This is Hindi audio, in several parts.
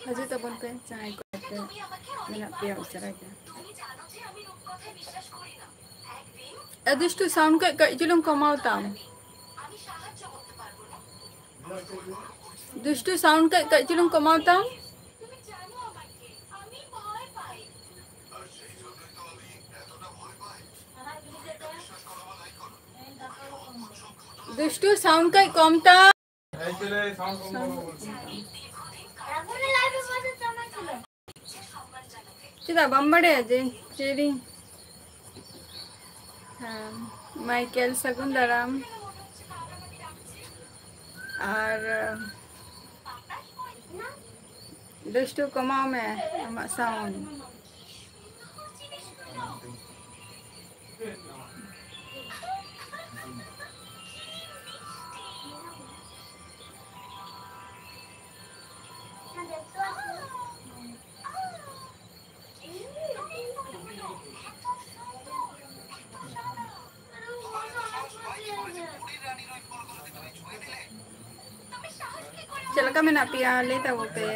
Haji tabon pe chai ko te mena piya usara ke Adishtu sound ka julum kamau tam Dushtu sound ka julum kamau tam Dushtu sound ka kom tam Chida bambade je chiri Michael Sagundaram और दुष्टू कमाओ में साउंड चल का मैं ना पिया लेता वो पे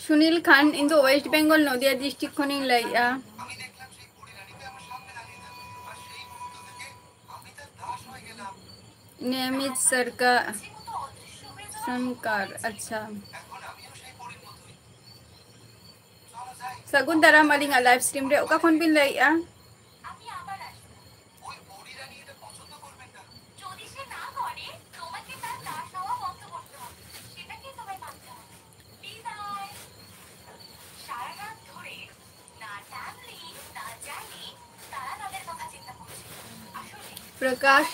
Sunil Khan in the West Bengal Nadia district खनिं लाइया नियमित सरकार अच्छा सगुंदरा मालिंगा लाइव स्ट्रीम रे ओका खन बिन लाइया प्रकाश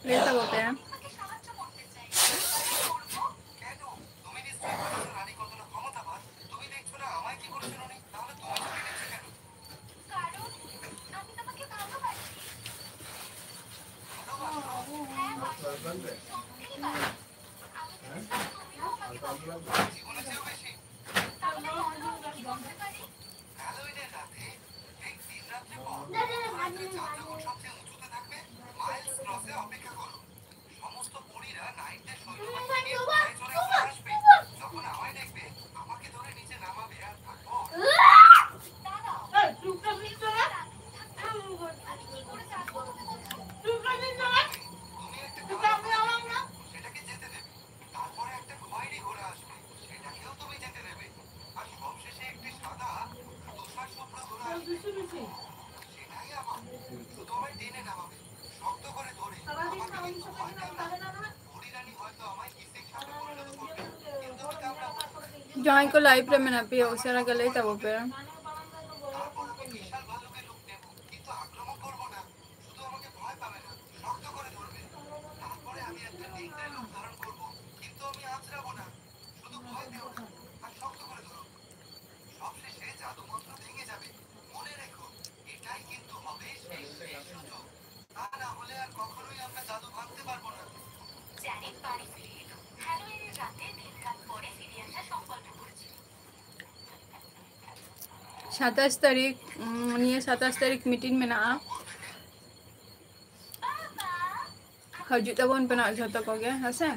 लेता होते हैं जहाँ को लाइव रे में ना पियो उसे ना गले तब पे सत्ताईस तारीख ये 27 तारीख मीटिंग में ना हजू तबन पे ना झोतो को गया हसे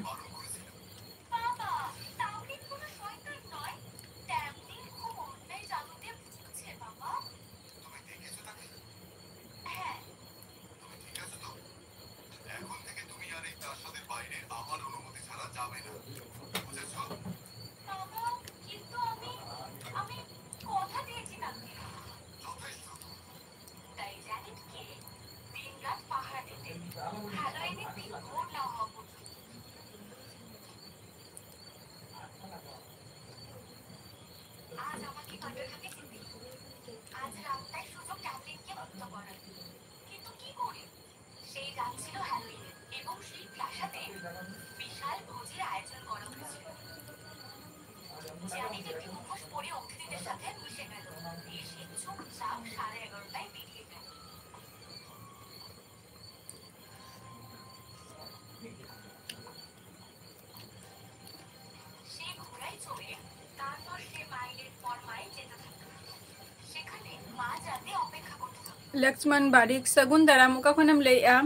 लक्ष्मण बारिक सगुन दाराम कखनम लेया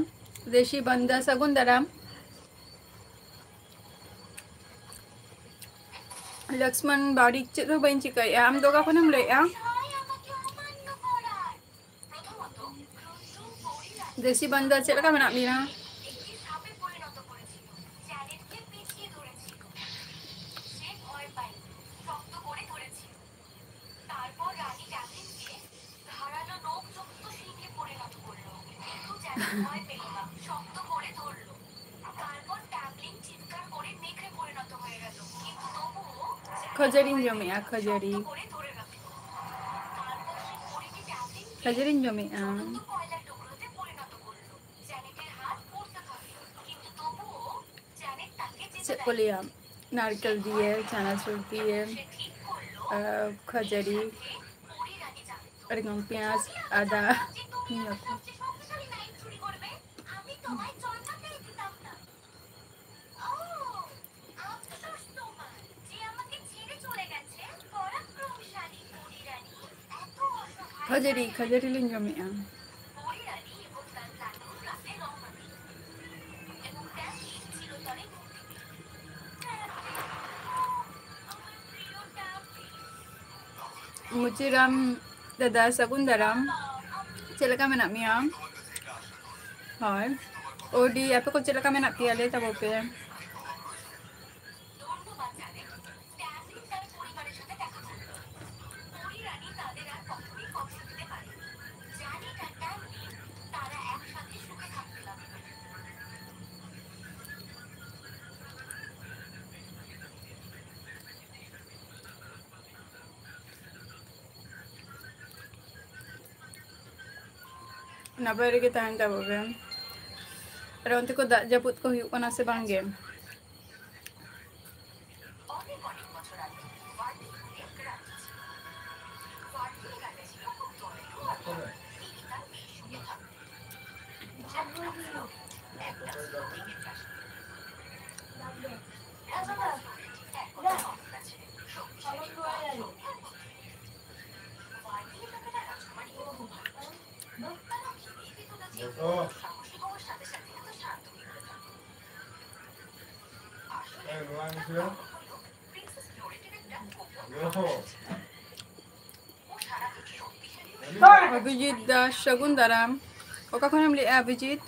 देशी बंदा सगुन दाराम लक्ष्मण बारिक चेतो बइन चिकाया आम दो कखनम लेया देशी बंदा चेलका मेना बिना खजरीन जमे खजरी खजरीन जमे चेकोलिया नारकेल दिए चनाचुर दिए खजरी प्याज आदा खजरी खजरी लिंग जमे मुचिराम दादा सगुन दाराम चेलका मेना मिया हाय ओडी आपे को चेलका मेना पिया ले तब पे नबर के तहन तब पे अरे उनते को जपुत को हुई कोना से बांगे अभिजीत दास शगुन दाराम कखन हम ले Abhijit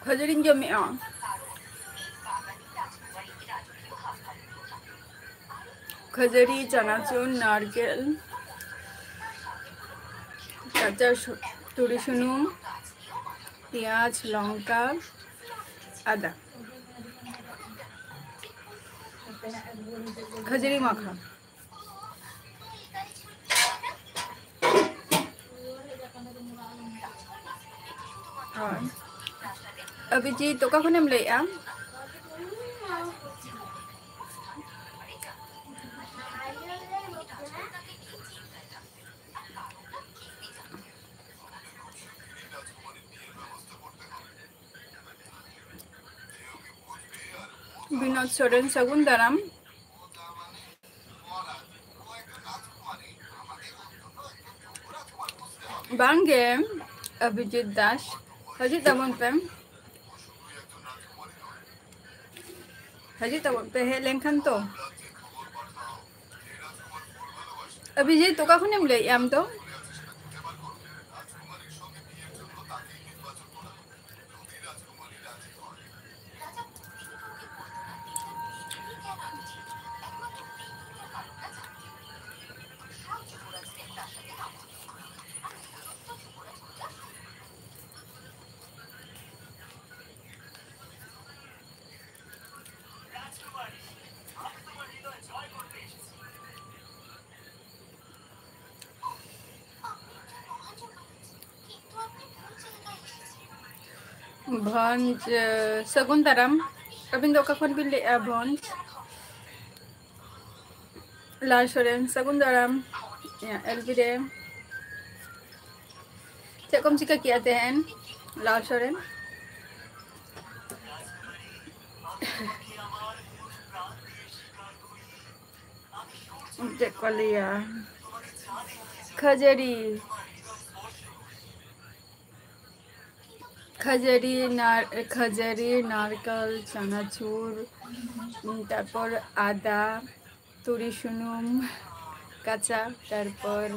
Khajaring jomia. Khajari, chanachur, narkel, kacha turi sunum, পেঁয়াজ, লঙ্কা, আদা, खजरी माखा। अभिजीत तो कखन हम ले आम विनोद सोरेन सगुन दाराम बांगे अभिजीत दास हजी तबन पे है लेंखन तो अभिजीत तो कखन हम ले आम तो भंज सगुन दाराम अबिन दो कखन बिन ले आ भंज लाल सोरेन सगुन दाराम या एलबीरे चेकम चिका किया तेहन लाल सोरेन चेक लिया खजरी खजरी नारकल चानाचूर तारपर आदा तुरी सुनुम काचा तारपर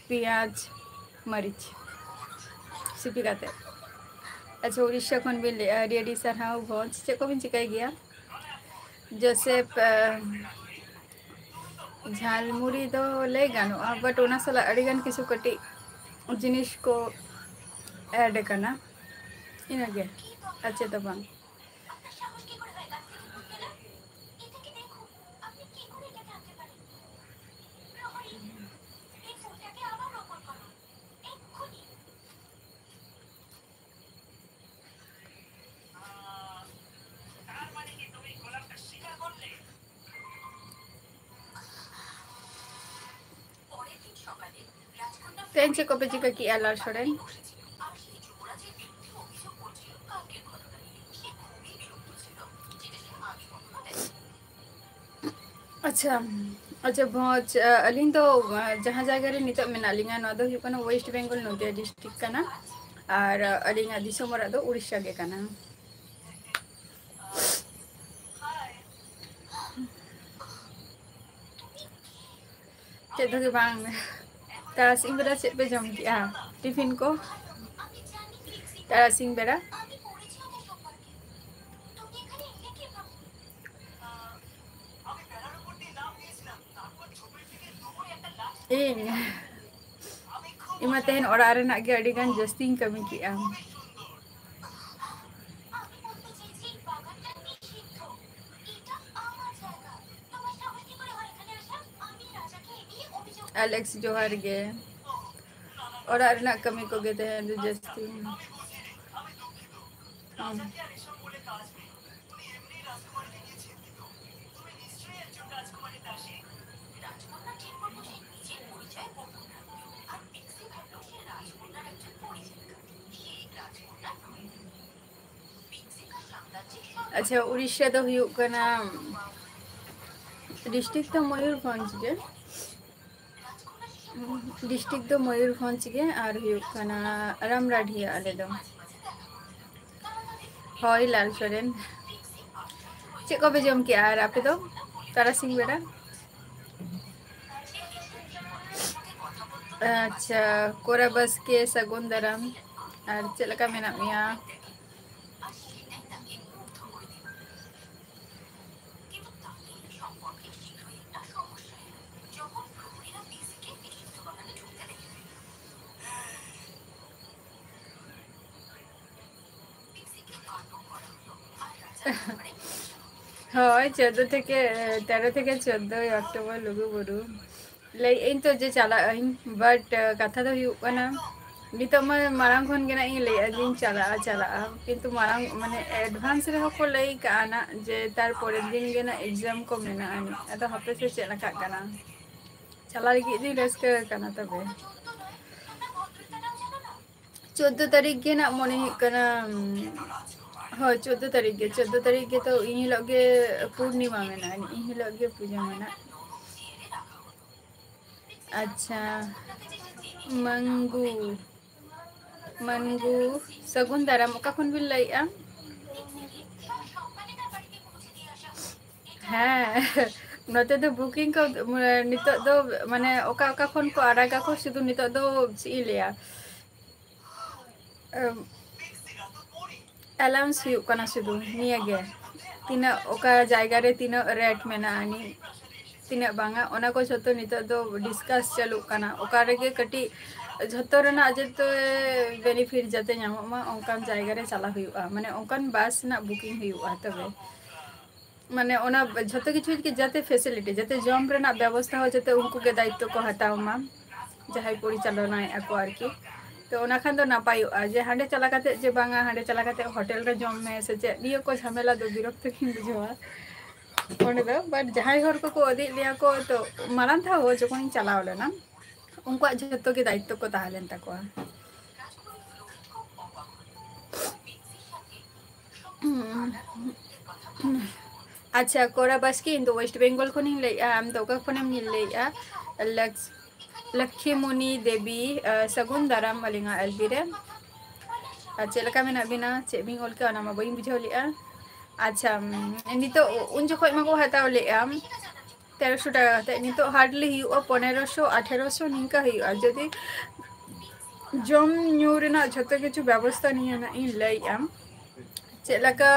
पेঁয়াজ मरीच सिपी काते अच्छा उड़ीसा खन बिन रेडी सारहाव भोज चेक को बिन चिकाय गया जोसेफ झालमुड़ी दो ले गानो बट ओना सला अड़ीगान किछु कटी जिनिस को ऐड करना इनगे अच्छे तो बंग तेंचे को पेची का किया लाल सोरेन अच्छा अच्छा भोज अलिंग तो जहाँ जगह रे नितो मेना लिंगा नो दो हुकना वेस्ट बेंगल नदिया डिस्ट्रिक्ट कना और अलिंगा दिसोम रा दो उड़ीसा गे कना चेदो के बांग तारासिंग बेरा चेद पे जम किया टिफिन को तारासिंग बेरा इमा तेहन ओरा रेना गे अड़ी गान जस्तिंग कमी किया एलेक्स जोहार गे ओरा रेना कमी को गे तेहन जस्तिंग अच्छा उड़ीसा तो हुयुक कना डिस्ट्रिक्ट तो मयूरभंज गे डिस्ट्रिक्ट तो मयूरभंज गे और हुयुक कना रामराढिया आले दो हय लाल सोरेन चे को पे जम के आर आपे तो तारासिंग बेरा अच्छा कोरा बस के सगुन दाराम और चलका मेना मिया ᱦᱳᱭ 14 থেকে 13 থেকে 14 অক্টোবর ᱞᱩᱜᱩᱵᱩᱨᱩ ᱞᱟᱹᱭᱮᱜ ᱟᱹᱧ ᱛᱚ ᱡᱮ ᱪᱟᱞᱟᱜ ᱟᱹᱧ ᱵᱟᱴ ᱠᱟᱛᱷᱟ ᱫᱚ ᱦᱩᱭᱩᱜ ᱠᱟᱱᱟ ᱱᱤᱛᱚᱜ ᱢᱟ ᱢᱟᱲᱟᱝ ᱠᱷᱚᱱ ᱜᱮ ᱱᱟᱜ ᱤᱧ ᱞᱟᱹᱭᱮᱜᱼᱟ ᱡᱮᱧ ᱪᱟᱞᱟᱜᱼᱟ ᱠᱤᱱᱛᱩ ᱢᱟᱲᱟᱝ ᱢᱟᱱᱮ ᱮᱰᱵᱷᱟᱱᱥ ᱨᱮᱦᱚᱸ ᱠᱚ ᱞᱟᱹᱭ ᱠᱟᱜᱼᱟ ᱱᱟᱜ ᱡᱮ ᱛᱟᱨᱯᱚᱨᱮᱨ ᱫᱤᱱ ᱜᱮ ᱱᱟᱜ ᱮᱠᱡᱟᱢ ᱠᱚ ᱢᱮᱱᱟᱜᱼᱟ ᱟᱫᱚ ᱦᱟᱯᱮ ᱥᱮ ᱪᱮᱫ ᱞᱮᱠᱟᱜ ᱠᱟᱱᱟ ᱪᱟᱞᱟᱣ ᱞᱟᱹᱜᱤᱫ ᱫᱩᱧ ᱨᱟᱹᱥᱠᱟᱹ ᱟᱠᱟᱱᱟ ᱛᱚᱵᱮ 14 ᱛᱟᱹᱨᱤᱠᱷ ᱜᱮ ᱱᱟᱜ ᱢᱚᱱᱮ ᱦᱩᱭᱩᱜ ᱠᱟᱱᱟ ᱦᱳᱭ 14 ᱛᱟᱹᱨᱤᱠᱷ ᱜᱮ ᱛᱚ ᱤᱱ ᱦᱤᱞᱳᱜ ᱜᱮ ᱯᱩᱨᱱᱤᱢᱟ ᱢᱮᱱᱟᱜᱼᱟ ᱤᱱ ᱦᱤᱞᱳᱜ ᱜᱮ ᱯᱩᱡᱟᱹ ᱢᱮᱱᱟᱜᱼᱟ ᱟᱪᱪᱷᱟ ᱢᱟᱝᱜᱩ ᱢᱟᱱᱜᱩ ᱥᱟᱹᱜᱩᱱ ᱫᱟᱨᱟᱢ ᱚᱠᱟ ᱠᱷᱚᱱ ᱵᱤᱱ ᱞᱟᱹᱭᱮᱜᱼᱟ ᱦᱮᱸ ᱱᱚᱛᱮ ᱫᱚ ᱵᱩᱠᱤᱝ ᱠᱚ ᱱᱤᱛᱚᱜ ᱫᱚ ᱢᱟᱱᱮ ᱚᱠᱟ ᱚᱠᱟ ᱠᱷᱚᱱ ᱠᱚ ᱟᱲᱟᱜᱟᱠᱚ ᱥᱩᱫᱷᱩ ᱱᱤᱛᱚᱜ ᱫᱚ ᱪᱮᱫ ᱤᱧ ᱞᱟᱹᱭᱟ ᱮᱞᱟᱣᱩᱱᱥ ᱦᱩᱭᱩᱜ ᱠᱟᱱᱟ ᱥᱩᱫᱷᱩ ᱱᱤᱭᱟᱹᱜᱮ ᱛᱤᱱᱟᱹᱜ ᱚᱠᱟ ᱡᱟᱭᱜᱟ ᱨᱮ ᱛᱤᱱᱟᱹᱜ ᱨᱮᱴ ᱢᱮᱱᱟᱜᱼᱟ ᱟᱹᱱᱤᱡ ᱛᱤᱱᱟᱹᱜ ᱵᱟᱝᱟ ᱚᱱᱟ ᱠᱚ ᱡᱷᱚᱛᱚ ᱱᱤᱛᱚᱜ ᱫᱚ ᱰᱤᱥᱠᱟᱥ ᱪᱟᱹᱞᱩᱜ ᱠᱟᱱᱟ ᱚᱠᱟ ᱨᱮᱜᱮ ᱠᱟᱹᱴᱤᱡ ᱡᱷᱚᱛᱚ ᱨᱮᱱᱟᱜ ᱡᱚᱛᱚ ᱵᱮᱱᱤᱯᱷᱤᱴ ᱡᱟᱛᱮ ᱧᱟᱢᱚᱜ ᱢᱟ ᱚᱱᱠᱟᱱ ᱡᱟᱭᱜᱟ ᱨᱮ ᱪᱟᱞᱟᱜ ᱦᱩᱭᱩᱜᱼᱟ ᱢᱟᱱᱮ ᱚᱱᱠᱟᱱ ᱵᱟᱥ ᱨᱮᱱᱟᱜ ᱵᱩᱠᱤᱝ ᱦᱩᱭᱩᱜᱼᱟ ᱛᱚᱵᱮ ᱢᱟᱱᱮ ᱚᱱᱟ ᱡᱷᱚᱛᱚ ᱠᱤᱪᱷᱩ ᱡᱟᱛᱮ ᱯᱷᱮᱥᱤᱞᱤᱴᱤ ᱡᱟᱛᱮ ᱡᱚᱢ ᱨᱮᱱᱟᱜ ᱵᱮᱵᱚᱥᱛᱷᱟ ᱦᱚᱸ ᱡᱟᱛᱮ ᱩᱱᱠᱩ ᱜᱮ ᱫᱟᱭᱤᱛᱛᱚ ᱠᱚ ᱦᱟᱛᱟᱣ ᱢᱟ ᱡᱟᱦᱟᱸᱭ ᱯᱚᱨᱤᱪᱟᱞᱚᱱᱟᱭᱮᱫᱼᱟ ᱠᱚ ᱟᱨᱠᱤ ᱛᱚ ᱚᱱᱟ ᱠᱷᱟᱱ ᱫᱚ ᱱᱟᱯᱟᱭᱚᱜᱼᱟ ᱡᱮ ᱦᱟᱸᱰᱮ ᱪᱟᱞᱟᱣ ᱠᱟᱛᱮᱫ ᱡᱮ ᱵᱟᱝᱟ ᱦᱟᱸᱰᱮ ᱪᱟᱞᱟᱣ ᱠᱟᱛᱮᱫ ᱦᱳᱴᱮᱞ ᱨᱮ ᱡᱚᱢ ᱢᱮ ᱥᱮ ᱪᱮᱫ ᱱᱤᱭᱟᱹ ᱠᱚ ᱡᱷᱟᱢᱮᱞᱟ ᱫᱚ ᱵᱤᱨᱚᱠᱛᱚ ᱜᱤᱧ ᱵᱩᱡᱷᱟᱹᱣᱟ ᱚᱸᱰᱮ ᱫᱚ ᱵᱟᱴ ᱡᱟᱦᱟᱸᱭ ᱦᱚᱲ ᱠᱚᱠᱚ ᱤᱫᱤᱭᱮᱫ ᱞᱮᱭᱟ ᱠᱚ ᱛᱚ ᱢᱟᱲᱟᱝ ᱫᱷᱟᱣ ᱡᱚᱠᱷᱚᱱᱤᱧ ᱪᱟᱞᱟᱣ ᱞᱮᱱᱟ ᱩᱱᱠᱩᱣᱟᱜ ᱡᱷᱚᱛᱚ ᱜᱮ ᱫᱟᱭᱤᱛᱛᱚ ᱠᱚ ᱛᱟᱦᱮᱸ ᱞᱮᱱ ᱛᱟᱠᱚᱣᱟ ᱟᱪᱪᱷᱟ ᱠᱚᱲᱟ ᱵᱟᱥᱠᱮ ᱤᱧ ᱫᱚ ᱳᱭᱮᱥᱴ ᱵᱮᱝᱜᱚᱞ ᱠᱷᱚᱱᱤᱧ ᱞᱟᱹᱭᱮᱫᱼᱟ ᱟᱢ ᱫᱚ ᱚᱠᱟ ᱠᱷᱚᱱᱮᱢ ᱞᱟᱹᱭᱮᱫᱼᱟ ᱞᱚᱠᱠᱷᱤᱢᱚᱱᱤ ᱫᱮᱵᱤ ᱥᱟᱹᱜᱩᱱ ᱫᱟᱨᱟᱢ ᱟᱹᱞᱤᱧᱟᱜ ᱮᱞᱵᱤ ᱨᱮ ᱟᱨ ᱪᱮᱫ ᱞᱮᱠᱟ ᱢᱮᱱᱟᱜ ᱵᱤᱱᱟ ᱪᱮᱫ ᱵᱤᱱ ᱚᱞ ᱠᱮᱜᱼᱟ ᱚᱱᱟ ᱢᱟ ᱵᱟᱹᱧ ᱵᱩᱡᱷᱟᱹᱣ ᱞᱮᱜᱼᱟ ᱟᱪᱪᱷᱟ ᱱᱤᱛᱚᱜ ᱩᱱ ᱡᱚᱠᱷᱚᱡ ᱢᱟᱠᱚ ᱦᱟᱛᱟᱣ ᱞᱮᱜᱼᱟ 1300 ᱴᱟᱠᱟ ᱠᱟᱛᱮᱫ ᱱᱤᱛᱚᱜ ᱦᱟᱨᱰᱞᱤ ᱦᱩᱭᱩᱜᱼᱟ 1500 1800 ᱱᱤᱝᱠᱟ ᱦᱩᱭᱩᱜᱼᱟ ᱡᱩᱫᱤ ᱡᱚᱢ ᱧᱩ ᱨᱮᱱᱟᱜ ᱡᱷᱚᱛᱚ ᱠᱤᱪᱷᱩ ᱵᱮᱵᱚᱥᱛᱷᱟ ᱱᱤᱭᱮ ᱱᱟᱜ ᱤᱧ ᱞᱟᱹᱭᱮᱜᱼᱟ ᱪᱮᱫ ᱞᱮᱠᱟ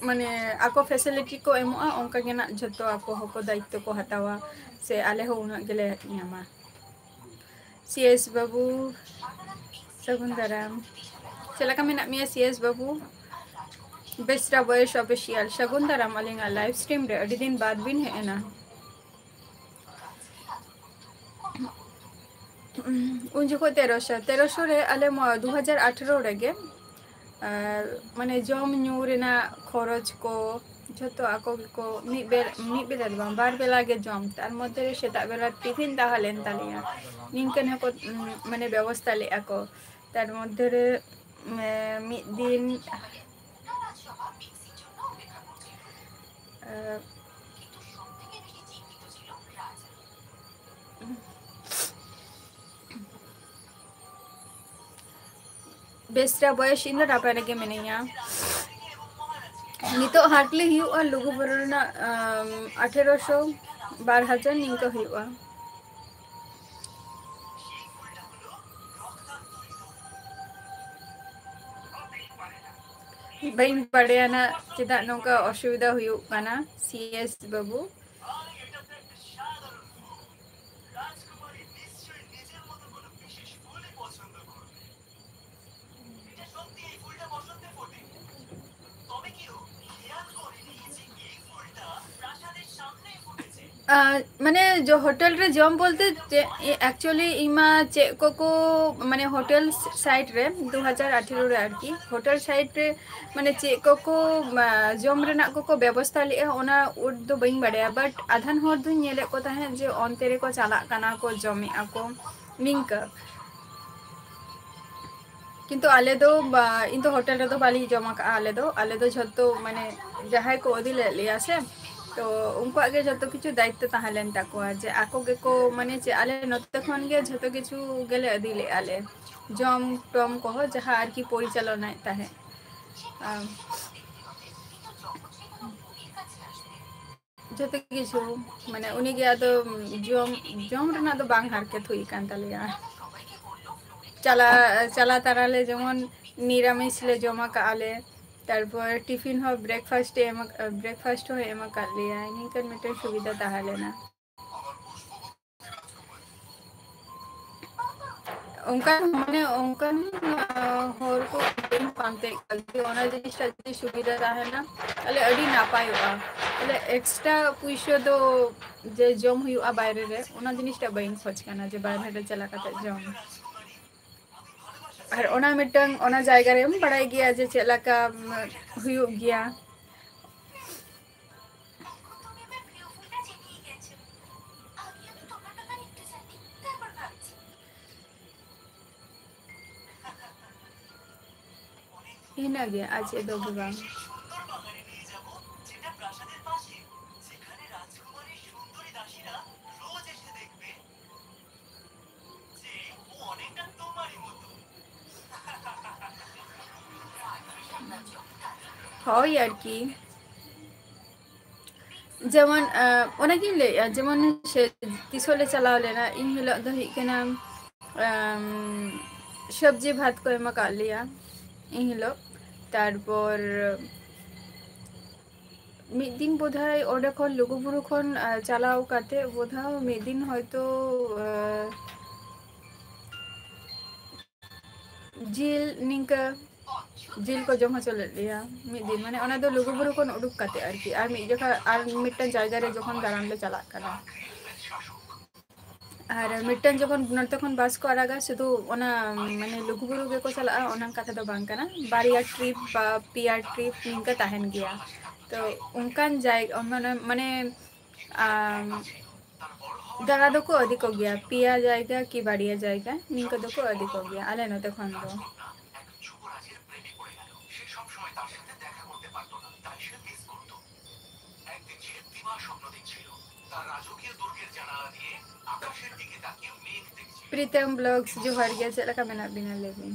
ᱢᱟᱱᱮ ᱟᱠᱚ ᱯᱷᱮᱥᱤᱞᱤᱴᱤ ᱠᱚ ᱮᱢᱚᱜᱼᱟ ᱚᱱᱠᱟ ᱜᱮ ᱱᱟᱜ ᱡᱷᱚᱛᱚ ᱟᱠᱚ ᱦᱚᱸᱠᱚ ᱫᱟᱭᱤᱛᱛᱚ ᱠᱚ ᱦᱟᱛᱟᱣᱟ ᱥᱮ ᱟᱞᱮ ᱦᱚᱸ ᱩᱱᱟᱹᱜ ᱜᱮᱞᱮ ᱧᱟᱢᱟ ᱥᱤᱭᱮᱥ ᱵᱟᱹᱵᱩ ᱥᱟᱹᱜᱩᱱ ᱫᱟᱨᱟᱢ ᱪᱮᱫ ᱞᱮᱠᱟ ᱢᱮᱱᱟᱜ ᱢᱮᱭᱟ ᱥᱤᱭᱮᱥ ᱵᱟᱹᱵᱩ ᱵᱮᱥᱨᱟ ᱵᱚᱭᱮᱥ ᱚᱯᱷᱤᱥᱤᱭᱟᱞ ᱥᱟᱹᱜᱩᱱ ᱫᱟᱨᱟᱢ ᱟᱹᱞᱤᱧᱟᱜ ᱞᱟᱭᱤᱵᱷ ᱥᱴᱨᱤᱢ ᱨᱮ ᱟᱹᱰᱤ ᱫᱤᱱ ᱵᱟᱫ ᱵᱤᱱ ᱦᱮᱡ ᱮᱱᱟ ᱩᱱ ᱡᱚᱠᱷᱚᱡ 1300 ᱨᱮ ᱟᱞᱮ 2018 ᱨᱮᱜᱮ ᱢᱟᱱᱮ ᱡᱚᱢ ᱧᱩ ᱨᱮᱱᱟᱜ ᱠᱷᱚᱨᱚᱪ ko ᱡᱷᱚᱛᱚ ᱟᱠᱚ ᱜᱮᱠᱚ ᱢᱤᱫ ᱵᱮᱞᱟ ᱫᱚ ᱵᱟᱝ ᱵᱟᱨ ᱵᱮᱞᱟ ᱜᱮ ᱡᱚᱢ ᱛᱟᱨ ᱢᱚᱫᱽᱫᱷᱮ ᱨᱮ ᱥᱮᱛᱟᱜ ᱵᱮᱞᱟ ᱴᱤᱯᱷᱤᱱ ᱛᱟᱦᱮᱸ ᱞᱮᱱ ᱛᱟᱞᱮᱭᱟ ᱱᱤᱝᱠᱟᱹᱱ ᱦᱚᱸᱠᱚ ᱢᱟᱱᱮ ᱵᱮᱵᱚᱥᱛᱷᱟ ᱞᱮᱫᱼᱟ ᱠᱚ ᱛᱟᱨ ᱢᱚᱫᱽᱫᱷᱮ ᱨᱮ ᱢᱤᱫ ᱫᱤᱱ ᱵᱮᱥᱨᱟ ᱵᱚᱭᱮᱥ ᱤᱧ ᱫᱚ ᱨᱟᱯᱟᱭ ᱨᱮᱜᱮ ᱢᱤᱱᱟᱹᱧᱟ ᱱᱤᱛᱚᱜ ᱦᱟᱴᱞᱤ ᱦᱩᱭᱩᱜᱼᱟ ᱞᱩᱜᱩᱵᱩᱨᱩ ᱨᱮᱱᱟᱜ 1800 2000 ᱱᱤᱝᱠᱟᱹ ᱦᱩᱭᱩᱜᱼᱟ ᱵᱟᱹᱧ ᱵᱟᱲᱟᱭᱟ ᱱᱟᱜ ᱪᱮᱫᱟᱜ ᱱᱚᱝᱠᱟ ᱚᱥᱩᱵᱤᱫᱷᱟ ᱦᱩᱭᱩᱜ ᱠᱟᱱᱟ ᱥᱤᱭᱮᱥ ᱵᱟᱹᱵᱩ মানে হোটেল রে জম বলতে অ্যাকচুয়ালি ইমা চেক কোকো মানে হোটেল সাইট রে 2018 রে আর কি হোটেল সাইট রে মানে চেক কোকো জম রেনাᱜ কোকো ব্যবস্থা লেᱜᱼᱟ ᱚᱱᱟ ᱩᱫ ᱫᱚ ᱵᱟᱹᱧ ᱵᱟᱲᱟᱭᱟ ᱵᱟᱴ ᱟᱫᱷᱟᱱ ᱦᱚᱲ ᱫᱚᱧ ᱧᱮᱞᱮᱫ ᱠᱚ ᱛᱟᱦᱮᱸᱫ ᱡᱮ ᱚᱱᱛᱮ ᱨᱮᱠᱚ ᱪᱟᱞᱟᱜ ᱠᱟᱱᱟ ᱠᱚ ᱡᱚᱢᱮᱜᱼᱟ ᱠᱚ ᱱᱤᱝᱠᱟᱹ ᱠᱤᱱᱛᱩ ᱟᱞᱮ ᱫᱚ ᱤᱧ ᱫᱚ ᱦᱳᱴᱮᱞ ᱨᱮᱫᱚ ᱵᱟᱞᱤᱧ ᱡᱚᱢ ᱟᱠᱟᱜᱼᱟ ᱟᱞᱮ ᱫᱚ ᱡᱷᱚᱛᱚ ᱢᱟᱱᱮ ᱡᱟᱦᱟᱸᱭ ᱠᱚ ᱤᱫᱤ ᱞᱮᱫ ᱞᱮᱭᱟ ᱥᱮ ᱛᱚ ᱩᱱᱠᱩᱣᱟᱜ ᱜᱮ ᱡᱷᱚᱛᱚ ᱠᱤᱪᱷᱩ ᱫᱟᱭᱤᱛᱛᱚ ᱛᱟᱦᱮᱸ ᱞᱮᱱ ᱛᱟᱠᱚᱣᱟ ᱡᱮ ᱟᱠᱚ ᱜᱮᱠᱚ ᱢᱟᱱᱮ ᱪᱮᱫ ᱟᱞᱮ ᱱᱚᱛᱮ ᱠᱷᱚᱱ ᱜᱮ ᱡᱷᱚᱛᱚ ᱠᱤᱪᱷᱩ ᱜᱮᱞᱮ ᱤᱫᱤ ᱞᱮᱫᱼᱟ ᱞᱮ ᱡᱚᱢ ᱴᱚᱢ ᱠᱚᱦᱚᱸ ᱡᱟᱦᱟᱸ ᱟᱨᱠᱤ ᱯᱚᱨᱤᱪᱟᱞᱚᱱᱟᱭᱮᱫ ᱛᱟᱦᱮᱸᱫ ᱡᱚᱛᱚ ᱠᱤᱪᱷᱩ ᱢᱟᱱᱮ ᱩᱱᱤᱜᱮ ᱟᱫᱚ ᱡᱚᱢ ᱨᱮᱱᱟᱜ ᱫᱚ ᱵᱟᱝ ᱦᱟᱨᱠᱮᱛ ᱦᱩᱭ ᱟᱠᱟᱱ ᱛᱟᱞᱮᱭᱟ ᱪᱟᱞᱟ ᱛᱟᱨᱟᱞᱮ ᱡᱮᱢᱚᱱ ᱱᱤᱨᱟᱢᱤᱥ ᱞᱮ ᱡᱚᱢ ᱟᱠᱟᱜᱼᱟ ᱞᱮ ᱛᱟᱨᱯᱚᱨ ᱴᱤᱯᱷᱤᱱ ᱦᱚᱸ ᱵᱨᱮᱠᱯᱷᱟᱥᱴ ᱦᱚᱸ ᱮᱢ ᱟᱠᱟᱫ ᱞᱮᱭᱟ ᱱᱤᱝᱠᱟᱹᱱ ᱢᱤᱫᱴᱮᱱ ᱥᱩᱵᱤᱫᱷᱟ ᱛᱟᱦᱮᱸ ᱞᱮᱱᱟ ᱚᱱᱠᱟᱱ ᱢᱟᱱᱮ ᱚᱱᱠᱟᱱ ᱦᱚᱲ ᱠᱚ ᱯᱟᱱᱛᱮ ᱚᱱᱟ ᱡᱤᱱᱤᱥটা যদি সুবিধা তাহলে তাহলে আᱹᱰᱤ নাপায়ᱚᱜᱼᱟ তাহলে এক্সট্রা পয়সা ᱫᱚ যে জম হুᱭᱩᱜᱼᱟ বাইরে রে ওনা জিনিসটা বাইং খোঁজ কানা যে বাইরে রে চালা কাতে জম আর ওনা মিটাং ওনা জায়গা রে বাড়াই গিয়া যে চেলাকা হুᱭᱩᱜ গিয়া ইনাগে আছে দোগবাং হয় আর কি যেমন অনেকদিন যেমন সে তিসলে চালাও লেনা ইন হিলো দো হিক কেনা সবজি ভাত কো এমা কাট লিয়া ইন হিলো তারপর মিদ দিন বোধহয় ওডে খন লুগুবুরু খন চালাও কাতে বোধহয় মিদ দিন হয়তো জিল নিঙ্কা জিল को जमा चले लिया मिद दिन माने ओना दो लुगुबुरु कोन उडुक काते आरकी आर मिद जखा आर मिटन जायगा रे जखन दारान ले चला काना আর মিটন যখন তখন বাস কো আরাগা শুধু ওনা মানে লুগুবুরু গে কো চালা ওনা কথা তো বাং কানা বারিয়া ট্রিপ বা পিআর ট্রিপ নিঙ্কা তাহেন গিয়া তো উনকান জায়গা মানে দারা দোকো অধিক গিয়া পিয়া জায়গা কি বাড়িয়া জায়গা নিঙ্কা দোকো অধিক গিয়া আলে না তখন তো प्रीतम ब्लॉग्स जो हर गया चला का मैंने बिना लेकिन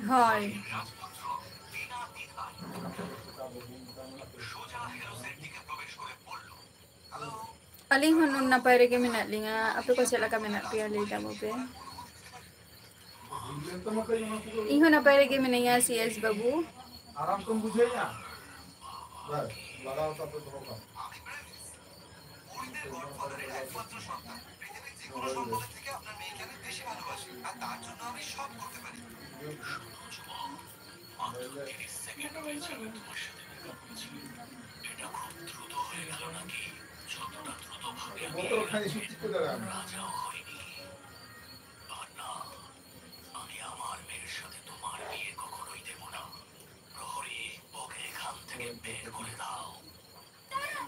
हाय अली हन उन्ना पायरे के मिनट लिंगा आपे को चला का मिनट पिया ले जाबो पे इहो ना पायरे के मिनया सीएस बाबू आराम तुम बुझेया बस लगाओ तब तो होगा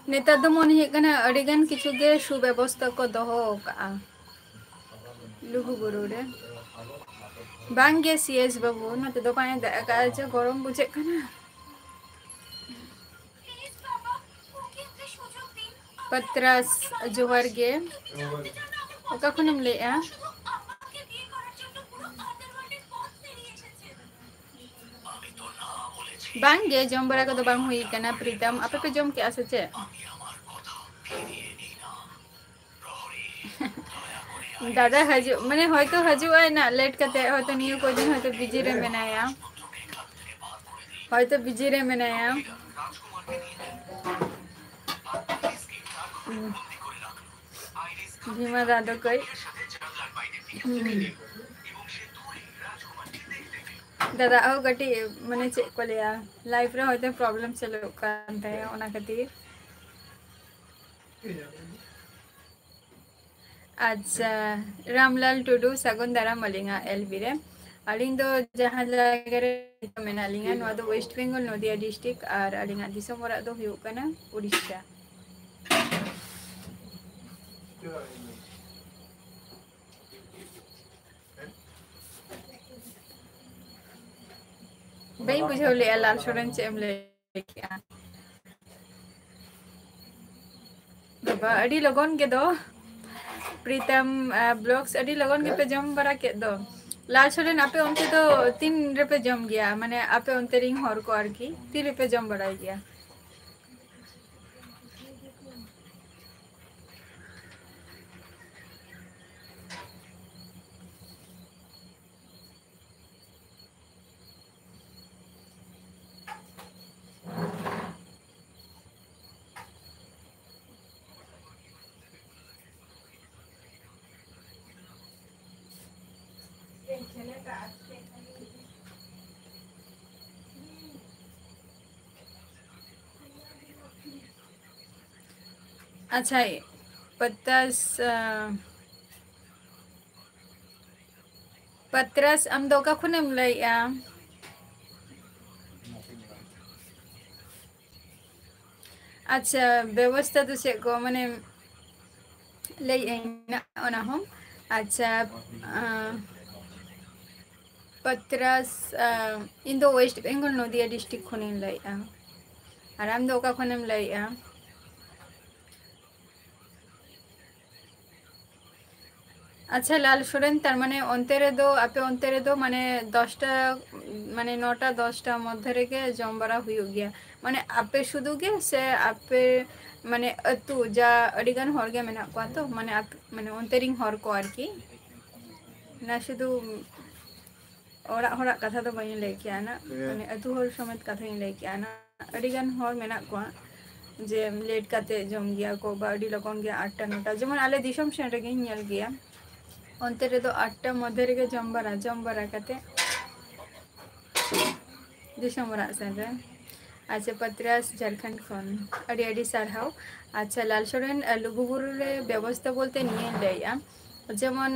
नेता दो मन हेकना अडिगन किछु गे सुव्यवस्था को दोहो का लुगुबुरु रे बांगे सीएस बाबू नते दो पाए का जे गरम बुझे कना पत्रास जोहर गे ओका खुनम लेया बांगे जम बरा को तो बांग हुई कना प्रीतम आपे पे जम के आसे चे दादा हजू माने হয়তো হজুআই না লেট কাতে হয়তো নিউ কোই দিন হয়তো বিজি রে মেনায়া হয়তো বিজি রে মেনায়া ভীমা দাদু কই दादा आओ गटी माने चे को लिया लाइफ रे होते प्रॉब्लम चलो कान ताया ओना खातिर अच्छा रामलाल टुडू सगुन दारा मलिंगा एलबी रे अलिंग दो जहां जायगा रे मेना लिंगा नवा दो वेस्ट बेंगल नदिया डिस्ट्रिक्ट और अलिंगा दिसम ओरा दो हुयु कना उड़ीसा bayi buझौ ले लाल सोरेन चे एम ले क्या बाबा अडी लगन के दो प्रीतम ब्लॉग्स अडी लगन के पे जम बरा के दो लाल सोरेन आपे उनते तो 3 रे पे जम गया माने आपे उनते रिंग हर को आर की 3 रे पे जम बड़ा गया अच्छा पत्तास पत्रास आम दो का खुनेम लइया अच्छा व्यवस्था तो से को माने लइया ओना हम अच्छा पत्रास इन दो वेस्ट बेंगल नदिया डिस्ट्रिक्ट खुनेम लइया और आम दो का खुनेम लइया अच्छा लाल सुरेन तार माने onte redo ape onte redo माने 10टा माने 9टा 10टा मध्य रेगे जम बारा हुयुग गया माने आपे शुदु गे से आपे माने अतु जा अडिगान हर गे मेना को तो माने आप माने onte रिंग हर को आरकी ना शुदु ओरा हरा कथा तो बइन ले किया ना माने अतु हर समेत कथा इन ले किया ना अडिगान हर मेना को जे लेट काते जम गया को बा अडी लकन गया 8टा 9टा जेमन आले दिसम सेन रेगे नेल गया onte redo 8टा मध्य रेगे जम बारा काते दिसम रा सेन रे अच्छा पत्रास झारखंड खन अडी अडी सारहाव अच्छा लाल सोरेन लुगुबुरु रे व्यवस्था बोलते निये लइया जेमन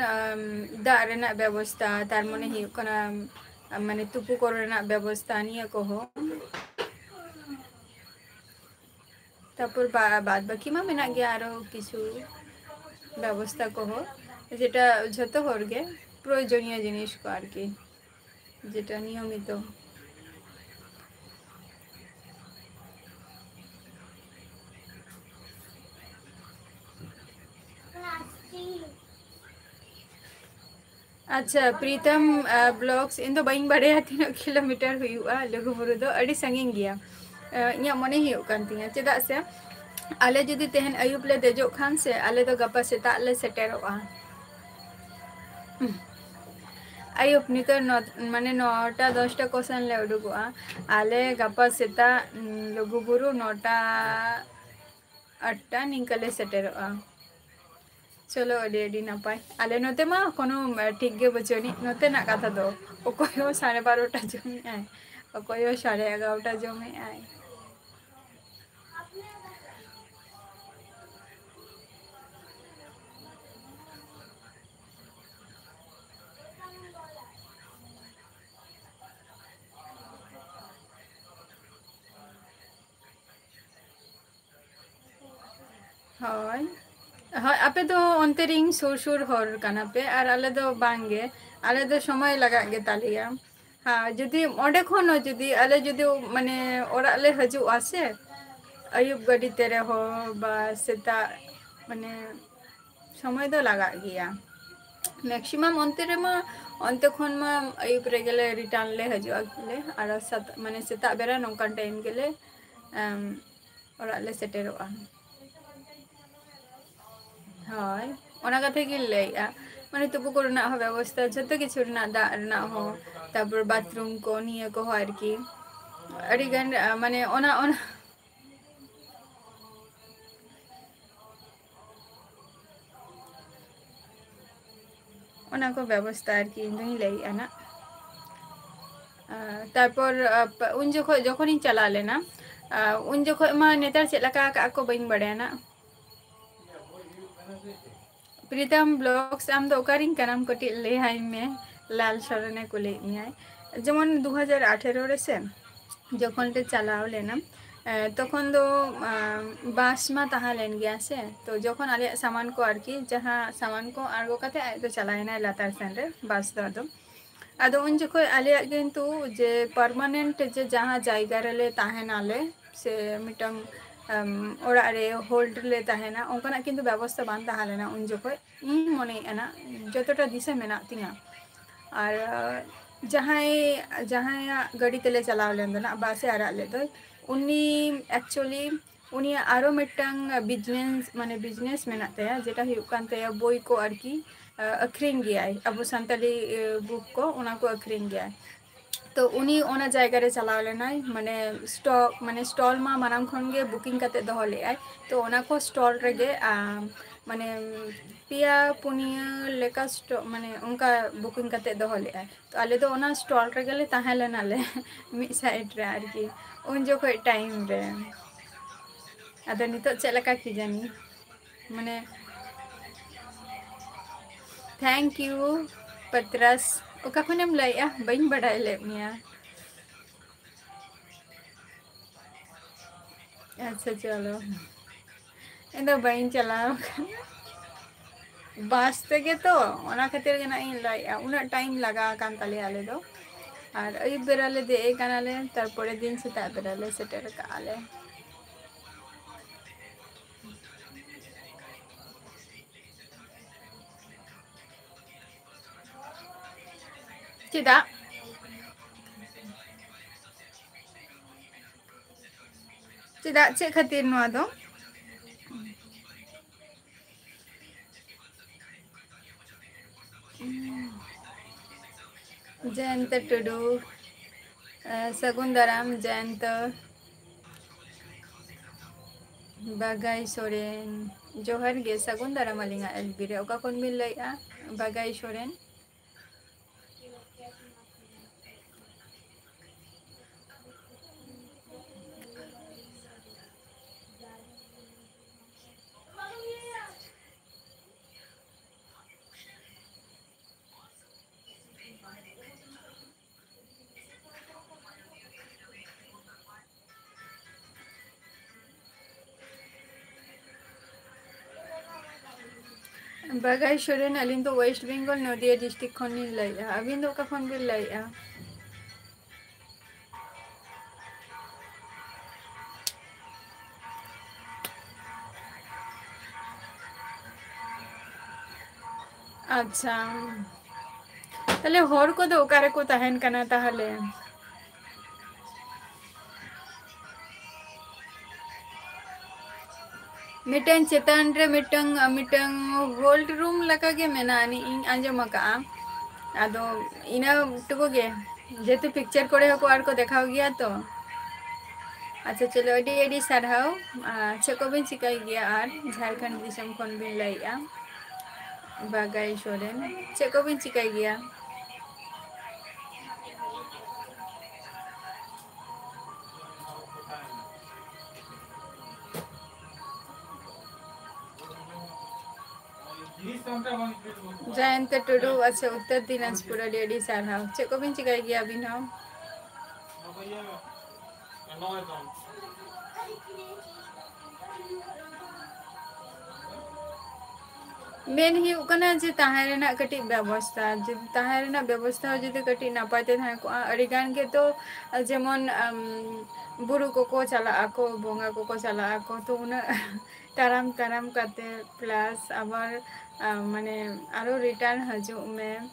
दा रेना व्यवस्था तार मने हि कना माने तुपु कोरेना व्यवस्था निये को हो तारपर बाद बाकी मा मेना गया आरो किछु व्यवस्था को हो जेटा झतो हरगे प्रयोजनीय जिनिस को आरकी जेटा नियमित अच्छा प्रीतम ब्लॉग्स इन दो बाइंग बड़े तीन किलोमीटर हुआ लघुबुरु दो अड़ी संगिंग गया इया मने हुई कान तिया चेदा से आले जुदी तेहन अयुब ले देजो खान से आले तो गपा सेता ले सेटेरोआ अयुब नितर माने 9टा 10टा क्वेश्चन ले उडुगुआ आले गपा सेता लघुबुरु 9टा 8टा निकले सेटेरोआ चलो अडी अडी नापाय आले नोते मा कोनो ठीक गे बचोनी नोते ना कथा दो ओकोयो 12:30टा जमे आय ओकोयो 11:30टा जमे आय हाय हाय आपे तो onte ring sur sur hor kana pe ar ale do bange ale do সময় লাগা গে তালিয়া हाँ जुदी ओडे खन जुदी आले जुदी माने ओरा ले हजू आसे अयुब गडी तेरे हो बा सेता माने समय दो लगा गया मैक्सिमम onte रे मा onte खन मा अयुब रे गेले रिटर्न ले हजू आगले आर सत माने सेता बेरा नोंकान टाइम गेले ओरा ले सेटेरोआ हाय ओना कथे गे लेया माने तुपु कोरना हो व्यवस्था जतो किछु रना दा रना हो तापर बाथरूम को निये को हर की अडी गन माने ओना ओना ओना को व्यवस्था आर की नहीं लेया ना तापर उन जखन इन चला लेना उन जखन मा नेतार से लका का को बइन बड़े ना प्रीतम ब्लॉग्स आम दो ओकारिंग कनाम कटी ले हाई में लाल शरणे को ले मियाय जेमन 2018 रे से जखन ते चलाव लेना तखन दो बास मा तहा लेन गया से तो जखन आले सामान को आरकी जहां सामान को आरगो कते तो चलायना लातार सेन रे बास दो आदो उन जखो आले किंतु जे परमानेंट जे जहां जायगा रे ताहेन आले से मिटंग ओरा रे होल्ड ले ताहेना ओंकना किंतु व्यवस्था बान ताहालेना उन जखो इन मने एना जतटा दिशा मेना तिया और जहां गाड़ी तेले चलाव लेंदना बासे आरा ले दो उनी एक्चुअली उनी आरो मिटंग बिजनेस माने बिजनेस मेना तया जेटा हुयुक कान तया बोई को आरकी अखरिंग गया अब सानताली बुक को ओना को अखरिंग गया तो उनी ओना जायगा रे चलाव लेनाय माने स्टॉक माने स्टॉल मा माराम खन गे बुकिंग काते दोहो ले आय तो ओना को स्टॉल रेगे माने पिया पुनिया लेका माने उनका बुकिंग करते दोहो लेआय तो आले दो ओना स्टॉल रे गेले ताहे लेना ले मिड साइड रे आरकी उन जो कोई टाइम रे आदो नितो चेक लका की जानी माने थैंक यू पत्रस ओका खनेम लइया बइन बडाय ले मिया अच्छा चलो इन दो बइन चलाओ बस तेगे तो ओना खातिर गे ना इन लइया उना टाइम लगा कान ताले आले दो और अयुब बेरा ले दे कानाले तारपरे दिन सेता बेरा ले सेटर का आले चेदा चेदा चे खातिर नुआ दो जयंत टुडू सगुंदराम जयंत बागाई सोरेन जोहर गे सगुंदराम अलिंगा एलबी रे ओका कोन मिल लइया बागाई सोरेन बागाई सोरेन अलिंग तो वेस्ट बेंगल नदिया डिस्ट्रिक्ट खन नि लइया अबिन दो ओका खन बिल लइया अच्छा ताले होर को दो ओकारे को तहन कना ताहले मिटन चेतन रे मिटन मिटन गोल्ड रूम लका गे मेना अनि इन आंजम का आदो इना टुको गे जेतु पिक्चर करे हो को आर को देखाओ गया तो अच्छा चलो एडी एडी सारहाव चेको बिन चिकाई गया आर झारखंड दिसम खन बिन लइया बागाई सोरेन चेको बिन चिकाई गया जयंत टुडू अच्छा उत्तर दिनाजपुर एडी सारहाव चेको बिन चिकाई गया बिन हाव मेन ही उकना जे ताहेरेना कटी व्यवस्था जे ताहेरेना व्यवस्था जदि कटी नापाते थाय को अरिगान के तो जेमन बुरु को चला आको बोंगा को चला आको तो उना ताराम ताराम करते प्लस आबार माने आरो रिटर्न हजू में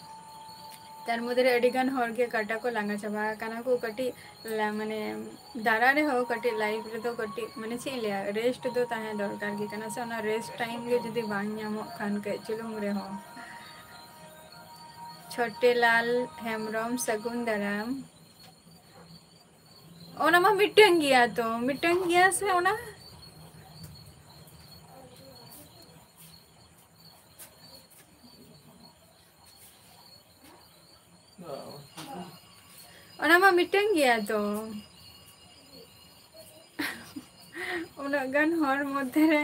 तार मध्य अडिगान हर के काटा को लांगा चाबा काना को कटी माने दारा रे हो कटी लाइफ रे तो कटी माने चिले रेस्ट दो ताहे दरकार की काना से ओना रेस्ट टाइम गे जदी बांग ᱧᱟᱢᱚᱜ खान के चुलुंग रे हो छोटे लाल हेमरम सगुन दाराम ओना मा मिटंग गया से ओना ओना मा मिटंग गया तो ओना गन हर मध्य रे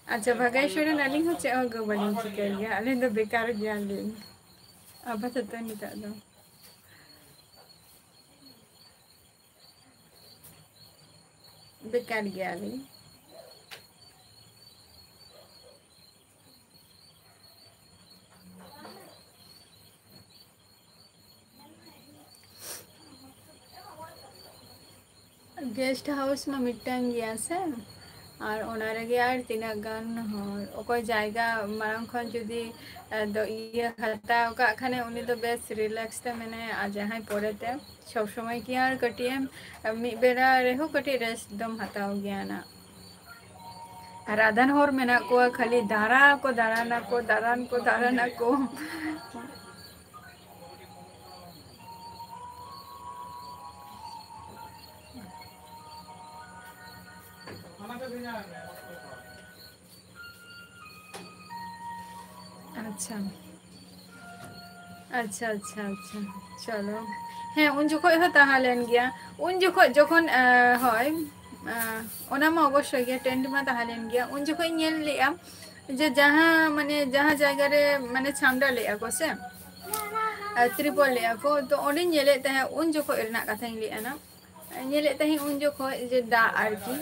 अच्छा भगाईश्वरन अलिंग हो चे गो बलिंग चिकाई गया अलिंग दो बेकार गया लिंग अब तो निता दो बेकार गया लिंग गेस्ट हाउस में मिटन गया से और ओनारे गया तीना गान हर जायगा मारंग खन जुदी दो ये हता ओका खाने उनी दो बेस रिलैक्स ते मैंने आ जहां पड़ेते सब समय की यार कटिएम मी बेरा रेहो कटी रेस्ट दम हताओ गया ना राधन हर मेना को खाली दारा को दाराना को दारान को दाराना को ᱟᱪᱪᱷᱟ ᱟᱪᱪᱷᱟ ᱟᱪᱪᱷᱟ ᱟᱪᱪᱷᱟ ᱪᱚᱞᱚ ᱦᱮᱸ ᱩᱱ ᱡᱚᱠᱷᱚᱡ ᱦᱚᱸ ᱛᱟᱦᱮᱸ ᱞᱮᱱ ᱜᱮᱭᱟ ᱩᱱ ᱡᱚᱠᱷᱚᱡ ᱡᱚᱠᱷᱚᱱ ᱦᱳᱭ ᱚᱱᱟ ᱢᱟ ᱚᱵᱚᱥᱥᱳᱭ ᱜᱮ ᱴᱮন্ট ᱢᱟ ᱛᱟᱦᱮᱸ ᱞᱮᱱ ᱜᱮᱭᱟ ᱩᱱ ᱡᱚᱠᱷᱚᱡ ᱤᱧ ᱧᱮᱞ ᱞᱮᱜᱼᱟ ᱡᱮ ᱡᱟᱦᱟᱸ ᱡᱟᱭᱜᱟ ᱨᱮ ᱢᱟᱱᱮ ᱪᱷᱟᱢᱰᱟ ᱞᱮᱜᱼᱟ ᱠᱚ ᱥᱮ ᱛᱨᱤᱯᱚᱞ ᱞᱮᱜᱼᱟ ᱠᱚ ᱛᱚ ᱚᱸᱰᱮᱧ ᱧᱮᱞᱮᱫ ᱛᱟᱦᱮᱸᱫ ᱩᱱ ᱡᱚᱠᱷᱚᱡ ᱨᱮᱱᱟᱜ ᱠᱟᱛᱷᱟᱧ ᱞᱟᱹᱭᱮᱫᱼᱟ ᱱᱟ ᱧᱮᱞᱮᱫ ᱛᱟᱦᱮᱸᱫ ᱩᱱ ᱡᱚᱠᱷᱚᱡ ᱡᱮ ᱫᱟᱜ ᱟᱨᱠᱤ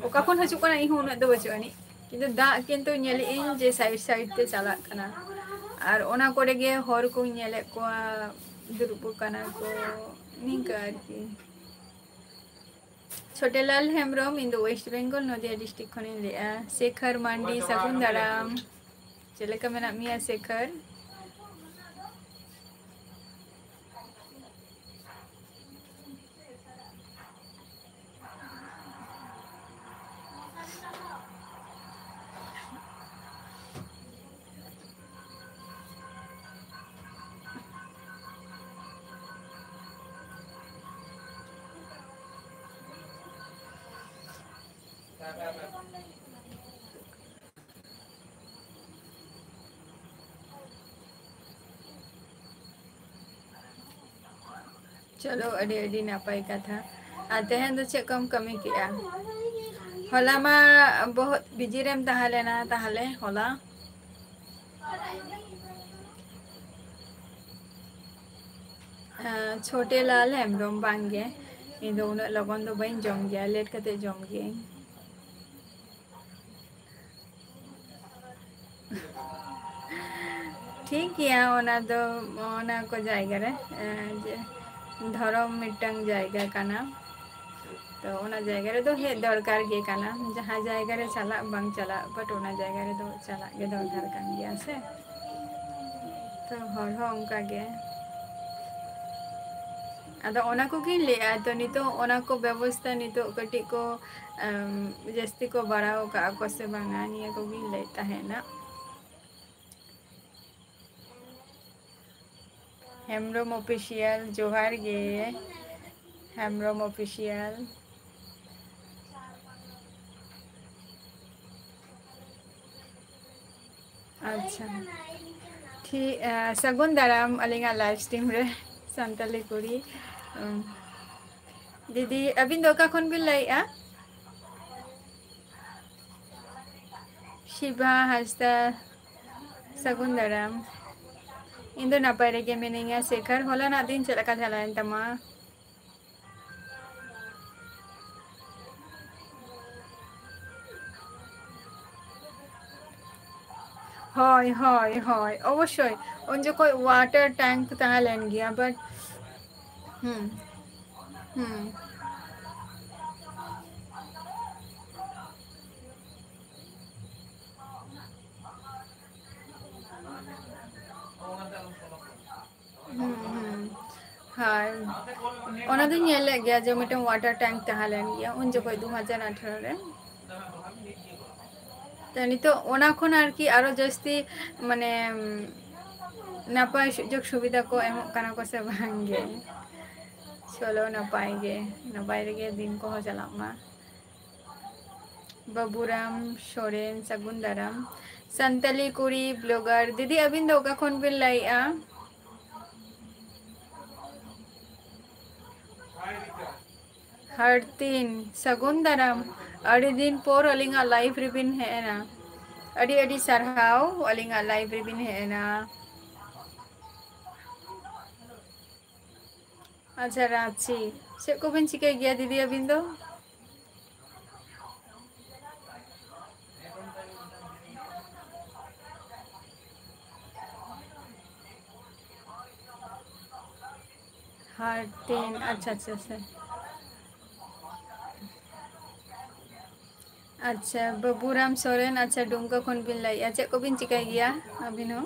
ᱚᱠᱟ ᱠᱷᱚᱱ ᱦᱤᱡᱩᱜ ᱠᱟᱱᱟ ᱤᱧ ᱦᱚᱸ ᱩᱱᱟᱹᱜ ᱫᱚ ᱵᱟᱹᱪᱩᱜ ᱟᱹᱱᱤᱡ ᱠᱤᱱᱛᱩ ᱫᱟᱜ ᱠᱤᱱᱛᱩ ᱧᱮᱞᱮᱫ ᱟᱹᱧ ᱡᱮ ᱥᱟᱭᱤᱰ ᱥᱟᱭᱤᱰ ᱛᱮ ᱪᱟᱞᱟᱜ ᱠᱟᱱᱟ ᱟᱨ ᱚᱱᱟ ᱠᱚᱨᱮ ᱜᱮ ᱦᱚᱲ ᱠᱚᱧ ᱧᱮᱞᱮᱫ ᱠᱚᱣᱟ ᱫᱩᱲᱩᱵ ᱠᱟᱱᱟ ᱠᱚ ᱱᱤᱝᱠᱟᱹ ᱟᱨᱠᱤ ᱪᱷᱳᱴᱮᱞᱟᱞ ᱦᱮᱢᱵᱨᱚᱢ ᱤᱧ ᱫᱚ ᱳᱭᱮᱥᱴ ᱵᱮᱝᱜᱚᱞ ᱱᱚᱫᱤᱭᱟ ᱰᱤᱥᱴᱨᱤᱠᱴ ᱠᱷᱚᱱᱤᱧ ᱞᱟᱹᱭᱮᱜᱼᱟ ᱥᱮᱠᱷᱟᱨ ᱢᱟᱱᱰᱤ ᱥᱟᱹᱜᱩᱱ ᱫᱟᱨᱟᱢ ᱪᱮᱫ ᱞᱮᱠᱟ ᱢᱮᱱᱟᱜ ᱢᱮᱭᱟ ᱥᱮᱠᱷᱟᱨ चलो अड़ी अड़ी नापाई कथा और तेहन दो चेक कम कमी किया होला मा बहुत बिजी रेम ताहले ना ताहले होला छोटे लाल हेम्ब्रम बांगे इन दो उन लगन दो बइन जम गया लेट कते जम गए ठीक गया ओना दो ओना को जायगा रे जे धर्म मिटंग जायगा काना तो ओना जायगा रे दो हे दरकार गे काना जहां जायगा रे चला बांग चला बट ओना जायगा रे दो चला गे दरकार कान गया से तो हर हो उनका गे अदा ओना को की ले तो नितो ओना को व्यवस्था नितो कटी को जस्ती को बढ़ाओ का को से बांगा निया को भी लेता है ना हेम्ब्रोम ऑफिशियल जोहार गे हेम्ब्रोम ऑफिशियल अच्छा ठीक सगुन दाराम अलिंगा लाइव स्ट्रीम रे संताली कुड़ी दीदी अबिन दो का खन बिन लाइआ शिवा हंसदा सगुन दाराम इन दो नापाय रे गे मिनिंगा शेखर होला ना दिन चला का चलायन तमा হয় হয় হয় অবশ্যই উন যে কই ওয়াটার ট্যাঙ্ক তাহলেন গিয়া বাট হুম হুম হুম হুম हाय ओना दिन येले गया जो मिटन वाटर टैंक तहलेन गया उन जो कोई 2018 रे तो नितो ओना खन आरकी आरो जस्ती माने नापाय सुजोग सुविधा को एमो काना को से भांगे चलो नापाय गे दिन को हो चला मा बाबूराम सोरेन सगुन दाराम संताली कुड़ी ब्लॉगर दीदी अबिन दो का खन बिन लाइआ हर दिन सगुन दाराम अड़ी दिन पोर अलिंगा लाइव रिबिन है ना अड़ी अड़ी सरहाव अलिंगा लाइव रिबिन है ना अच्छा रांची से को बिन चिके गया दीदी अबिन दो हर दिन अच्छा अच्छा अच्छा अच्छा बाबूराम सोरेन अच्छा डुमका खन बिन लाइआ चे को बिन चिका गया अबिन हो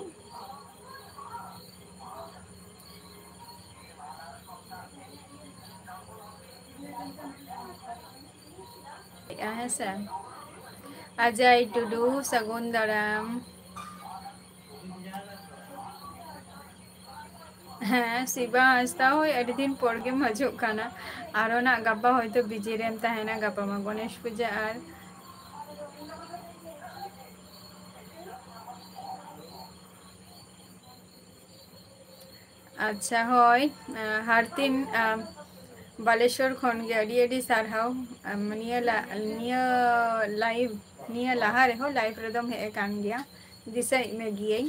है से अजय टुडू सगुन दाराम हाँ शिवा हंसदा हो अड़ी दिन पर गे हजुग काना आरो ना गप्पा होयतो बिजी रेम ताहेना गप्पा मा गणेश पूजा आर अच्छा होय हारतिन बालेश्वर खन गे अडी अडी सारहाव निया लाइव निया लहा रे हो लाइव रेदम हे कान गया दिसाई में गिये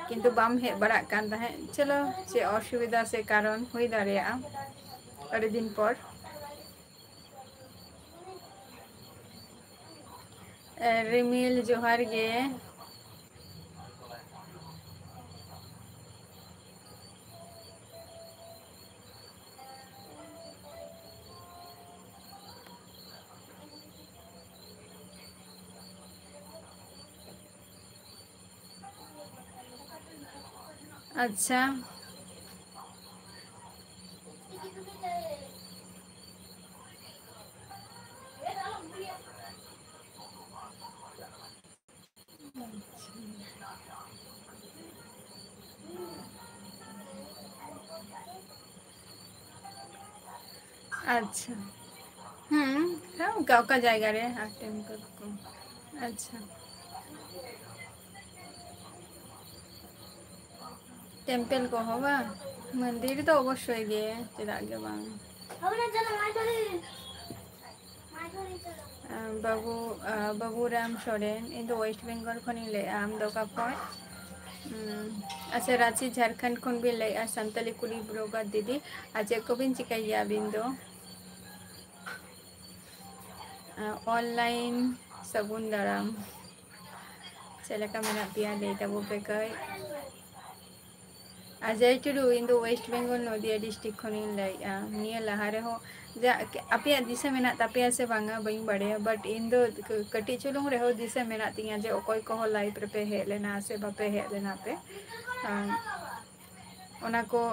किंतु बाम हे बड़ा कान तहे चलो चे असुविधा से कारण हुई दाड़ेया अड़ी दिन पर रिमिल जोहार गे अच्छा अच्छा गाँव का जाएगा रे टेम्पल को अच्छा टेम्पल को होगा मंदिर तो अवश्य गे चेदा गे बांग बाबू बाबूराम सोरेन इन दो वेस्ट बेंगल खनी ले आम दो का पॉइंट अच्छा रांची झारखंड खन भी ले संताली कुली ब्लॉगर दीदी आज को बिन चिकाइया बिन दो ऑनलाइन सगुन दाराम चलेका मेना पिया ले तबो पे कई अजय टुडू इन दो वेस्ट बेंगल नदिया डिस्ट्रिक्ट खनिन लाई निया लहारे हो जा अपया दिशा मेना तपया से बांगा बई बड़े बट इन दो कटी चुलुंग रे हो दिशा मेना तिया जे ओकोय को लाइव रे पे हे लेना से बापे हे लेना पे ओना को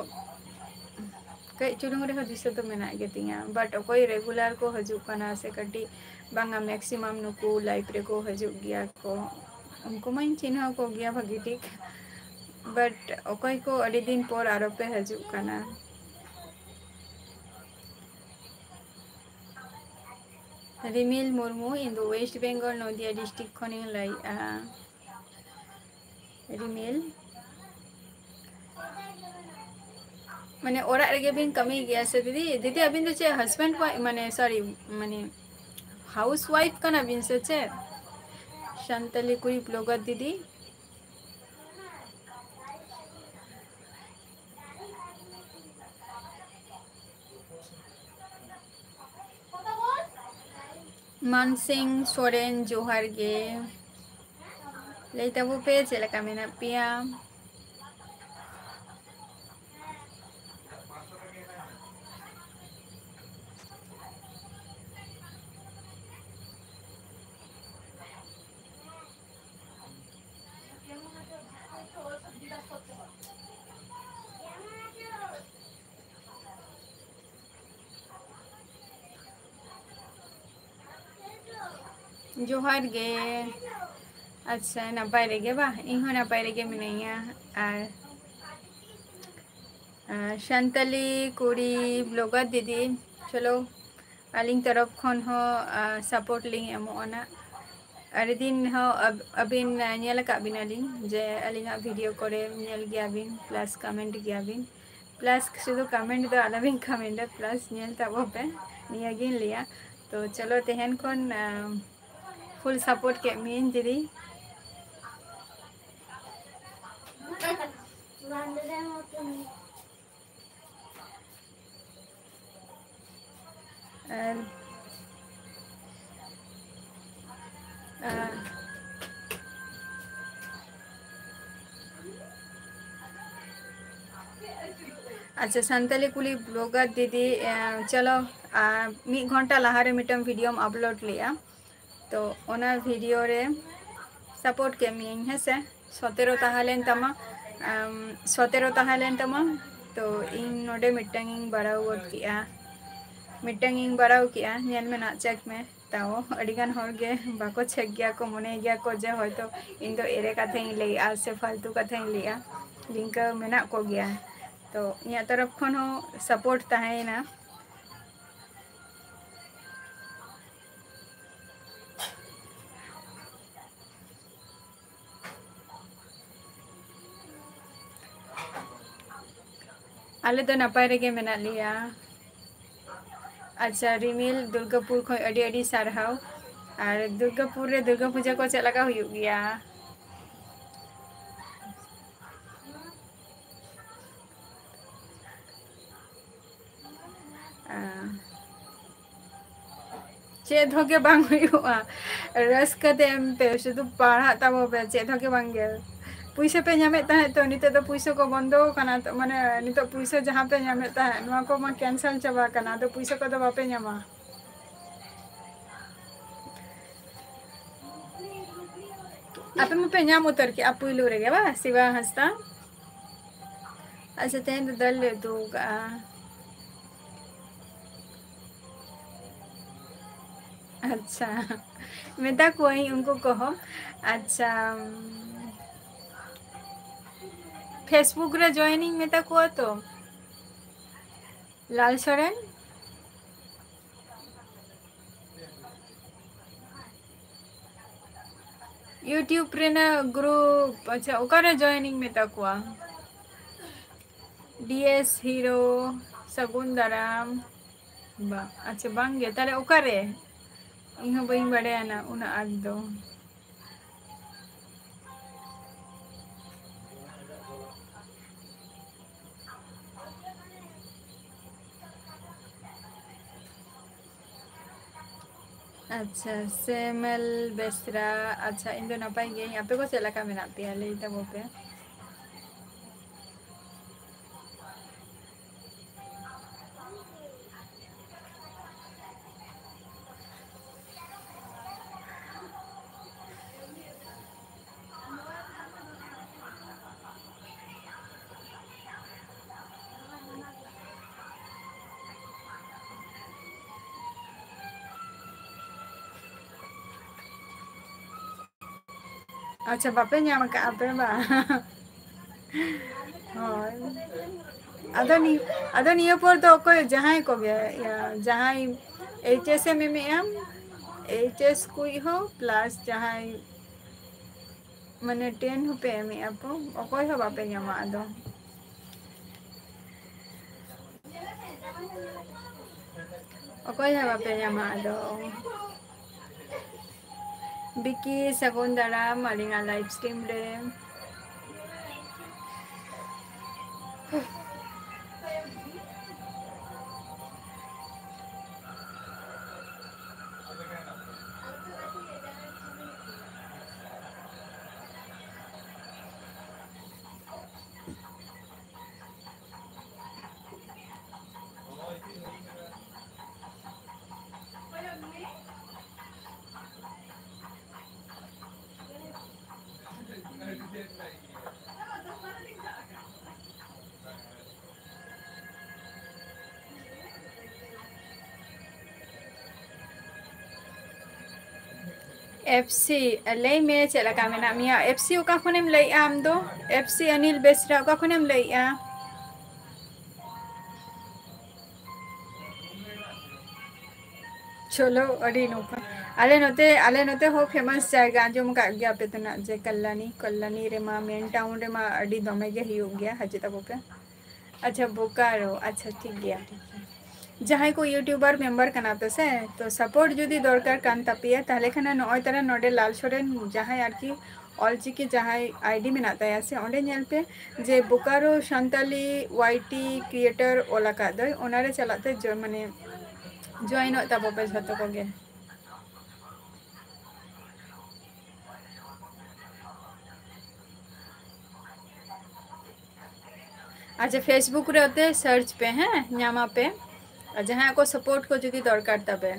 कई चुलुंग रे हो दिशा तो मेना गे तिया बट ओकोय रेगुलर को हजू कना से कटी बांगा मैक्सिमम नुकु लाइव रे को हजू गया को उनको मैं चिन्ह को गया भागी ठीक बट ओकोय को अड़ी दिन पर आरो पे हजू कना रिमिल मुर्मू इन दो वेस्ट बेंगल नदिया डिस्ट्रिक्ट खनिन लाई रिमिल माने ओरा रेगे बिन कमी गया से दीदी दीदी अबिन तो चे हस्बैंड माने सॉरी माने हाउस वाइफ कना बिन से चे शांतली कुई ब्लॉगर दीदी मानसिंह सोरेन जोहार गे लेता वो पे चलेका मेना पिया जोहार गे अच्छा नपाय रेगे बा इन नपाय रेगे मिनैया शांतली कुड़ी ब्लॉगर दीदी चलो आलिंग तरफ खन हो सपोर्ट लिंग एमोना अरे दिन हो अबिन नेल का बिनालिंग जे अलिंगा वीडियो करे नेल गया बिन प्लस कमेंट गया बिन प्लस शुद्ध कमेंट दो आलाबिन कमेंट प्लस नेल तबो पे निया गिन लिया तो चलो तेहन खन फुल सपोर्ट के मीन दीदी अच्छा संताली कुली ब्लॉगर दीदी चलो 1 घंटा लहारे मिटम वीडियो अपलोड लिया तो ओना वीडियो रे सपोर्ट के मीन है से 17 ताहालेन तमा 17 ताहालेन तमा तो इन नोडे मिटंग बराव गोद किया मिटंग बराव किया नेल में ना चेक में ताओ अडिगान होर गे बाको चेक गया को मने गया को जे होयतो इन दो एरे कथाई लेया से फालतू कथाई लिया लिंक मेना को गया तो इया तरफ खन हो सपोर्ट ताहेना आले तो नपाय रेगे मेना लिया। अच्छा रिमिल दुर्गापुर खो अडी अडी सारहाव और दुर्गापुर रे दुर्गा पूजा को चेक लगा हुयुग गया। चेद होगे बांग हुयुआ रस्का ते एम पे शुधु पढ़ा ताबो पे चेद होगे बांगे पुइसा पे ᱧᱟᱢᱮᱫ ᱛᱟᱦᱮᱸ ᱛᱚ ᱱᱤᱛᱚᱜ ᱫᱚ ᱯᱩᱭᱥᱟᱹ ᱠᱚ ᱵᱚᱱᱫᱚ ᱠᱟᱱᱟ ᱛᱚ ᱢᱟᱱᱮ ᱱᱤᱛᱚᱜ ᱯᱩᱭᱥᱟᱹ ᱡᱟᱦᱟᱸ ᱯᱮ ᱧᱟᱢᱮᱫ ᱛᱟᱦᱮᱸ ᱱᱚᱣᱟ ᱠᱚ ᱢᱟ ᱠᱮᱱᱥᱮᱞ ᱪᱟᱵᱟ ᱠᱟᱱᱟ ᱟᱫᱚ ᱯᱩᱭᱥᱟᱹ ᱠᱚᱫᱚ ᱵᱟᱯᱮ ᱧᱟᱢᱟ ᱟᱯᱮ ᱢᱟᱯᱮ ᱧᱟᱢ ᱩᱛᱟᱹᱨ ᱠᱮᱜᱼᱟ ᱯᱩᱭᱞᱩ ᱨᱮᱜᱮ ᱵᱟ ᱥᱤᱵᱟ ᱦᱟᱸᱥᱫᱟ अच्छा तेन तो दल ले दूंगा अच्छा मेता कोई उनको कहो अच्छा फेसबुक रे जॉइनिंग मेता को तो लाल सोरेन यूट्यूब रे ना ग्रुप अच्छा ओकारे जॉइनिंग मेता को डीएस हीरो सगुन दाराम बा अच्छा बांगे ताले ओकारे इहा बई बड़े ना उना आज दो अच्छा सेमल बेसरा अच्छा इन दो नपाई गे आपे को चला का मेना पे ले तबो पे अच्छा बापे ᱧᱟᱢ ᱠᱟ ᱟᱯᱮ ᱵᱟ ᱦᱳᱭ ᱟᱫᱚ ᱱᱤᱭᱟᱹ ᱯᱚᱨ ᱫᱚ ᱚᱠᱚᱭ ᱡᱟᱦᱟᱸᱭ ᱠᱚᱜᱮ ᱡᱟᱦᱟᱸᱭ এইচএস এম এᱢ এম এইচএস কুই হো প্লাস ᱡᱟᱦᱟᱸᱭ ᱢᱟᱱᱮ 10 ᱦᱚᱸᱯᱮ ᱮᱢᱮᱜᱼᱟ ᱯᱚ ᱚᱠᱚᱭ ᱦᱚᱸ ᱵᱟᱯᱮ ᱧᱟᱢᱟ ᱟᱫᱚ ᱚᱠᱚᱭ ᱦᱚᱸ ᱵᱟᱯᱮ ᱧᱟᱢᱟ ᱟᱫᱚ बिकी सगुन दाराम अलिंगा लाइव स्ट्रीम रे एफसी लई मे चला का मेना मिया एफसी ओका खनेम लई आम दो एफसी अनिल बेसरा ओका खनेम लई आ चलो अड़ी नोपा आले नोते हो फेमस जायगा आंजम का गया पे तना जे कल्याणी रे मा मेन टाउन रे मा अड़ी दमे गे हियो गया हजे तबो पे अच्छा बोकारो अच्छा ठीक गया जहां को यूट्यूबर मेंबर कना पे से तो सपोर्ट जुदी दरकार कान तपिया ताले खाना नय तारा नोडे लाल सोरेन जहां आरकी ऑलचिकी जहां आईडी में नाता से ओंडे नेल पे जे बोकारो शांताली वाईटी क्रिएटर ओलाका दय ओनारे चलाते जो माने जॉइन होता पे झतो को गे अच्छा फेसबुक रे होते सर्च पे हैं ᱧᱟᱢᱟ पे जहां को सपोर्ट को जुदी दरकार तबे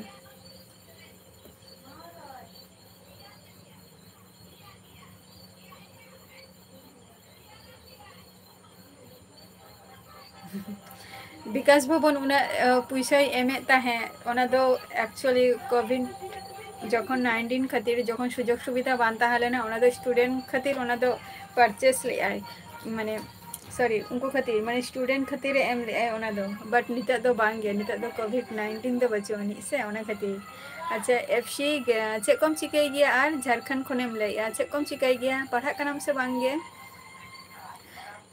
विकास भवन उना पैसा एमे ताहे ओना दो एक्चुअली कोविड जखन 19 खातिर जखन सुजोग सुविधा बान ताहले ना ओना दो स्टूडेंट खातिर ओना दो परचेस ले आय माने सॉरी उनको खातिर माने स्टूडेंट खातिर एम ले आय ओना दो बट निता दो बांगे निता दो कोविड 19 दो बचो नि से ओना खातिर अच्छा एफसी चे कम चिकाई गया आर झारखंड खनेम ले आ चे कम चिकाई गया पढ़ा कनाम से बांगे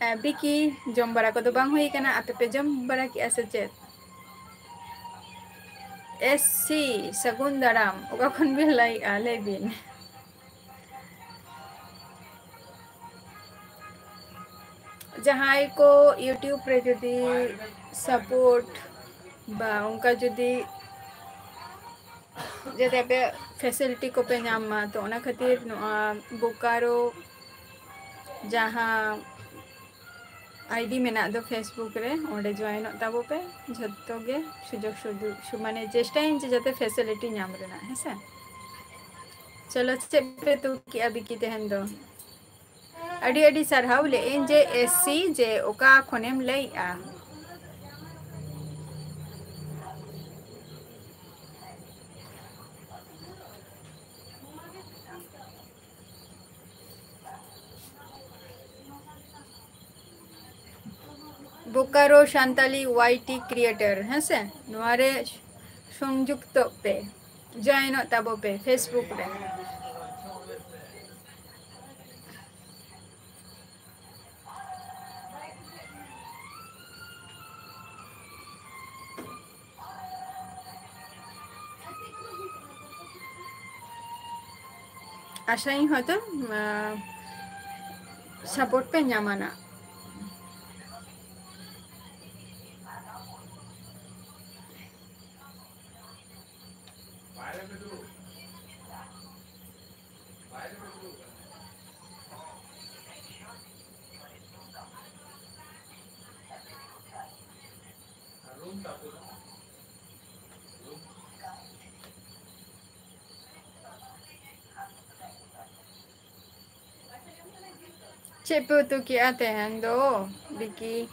बिकी जम बड़ा को बांग हुई कना आपे पे जम बड़ा की ऐसे चेत एससी सगुन दाराम ओका खन भी लाई आले बिन जहां को यूट्यूब रे जदी सपोर्ट बा उनका जदी जदे पे फैसिलिटी को पे नामा तो ओना खातिर बोकारो जहां आईडी मेना दो फेसबुक रे ओंडे जॉइन ताबो पे जत्तो गे सुजोग सुदु माने चेष्टाइन जे जते फैसिलिटी नाम रेना हेसे चलो से पे तू की अभी की तेहन दो अडी अडी सरहाव ले इन जे एससी जे ओका खनेम लइआ बोकारो शांताली वाईटी क्रिएटर हेसे नोरे संयुक्त पे जॉइन ताबो पे फेसबुक रे आशाई हतो सपोर्ट पे नामाना चेपो तो क्या तेहन दो बिकी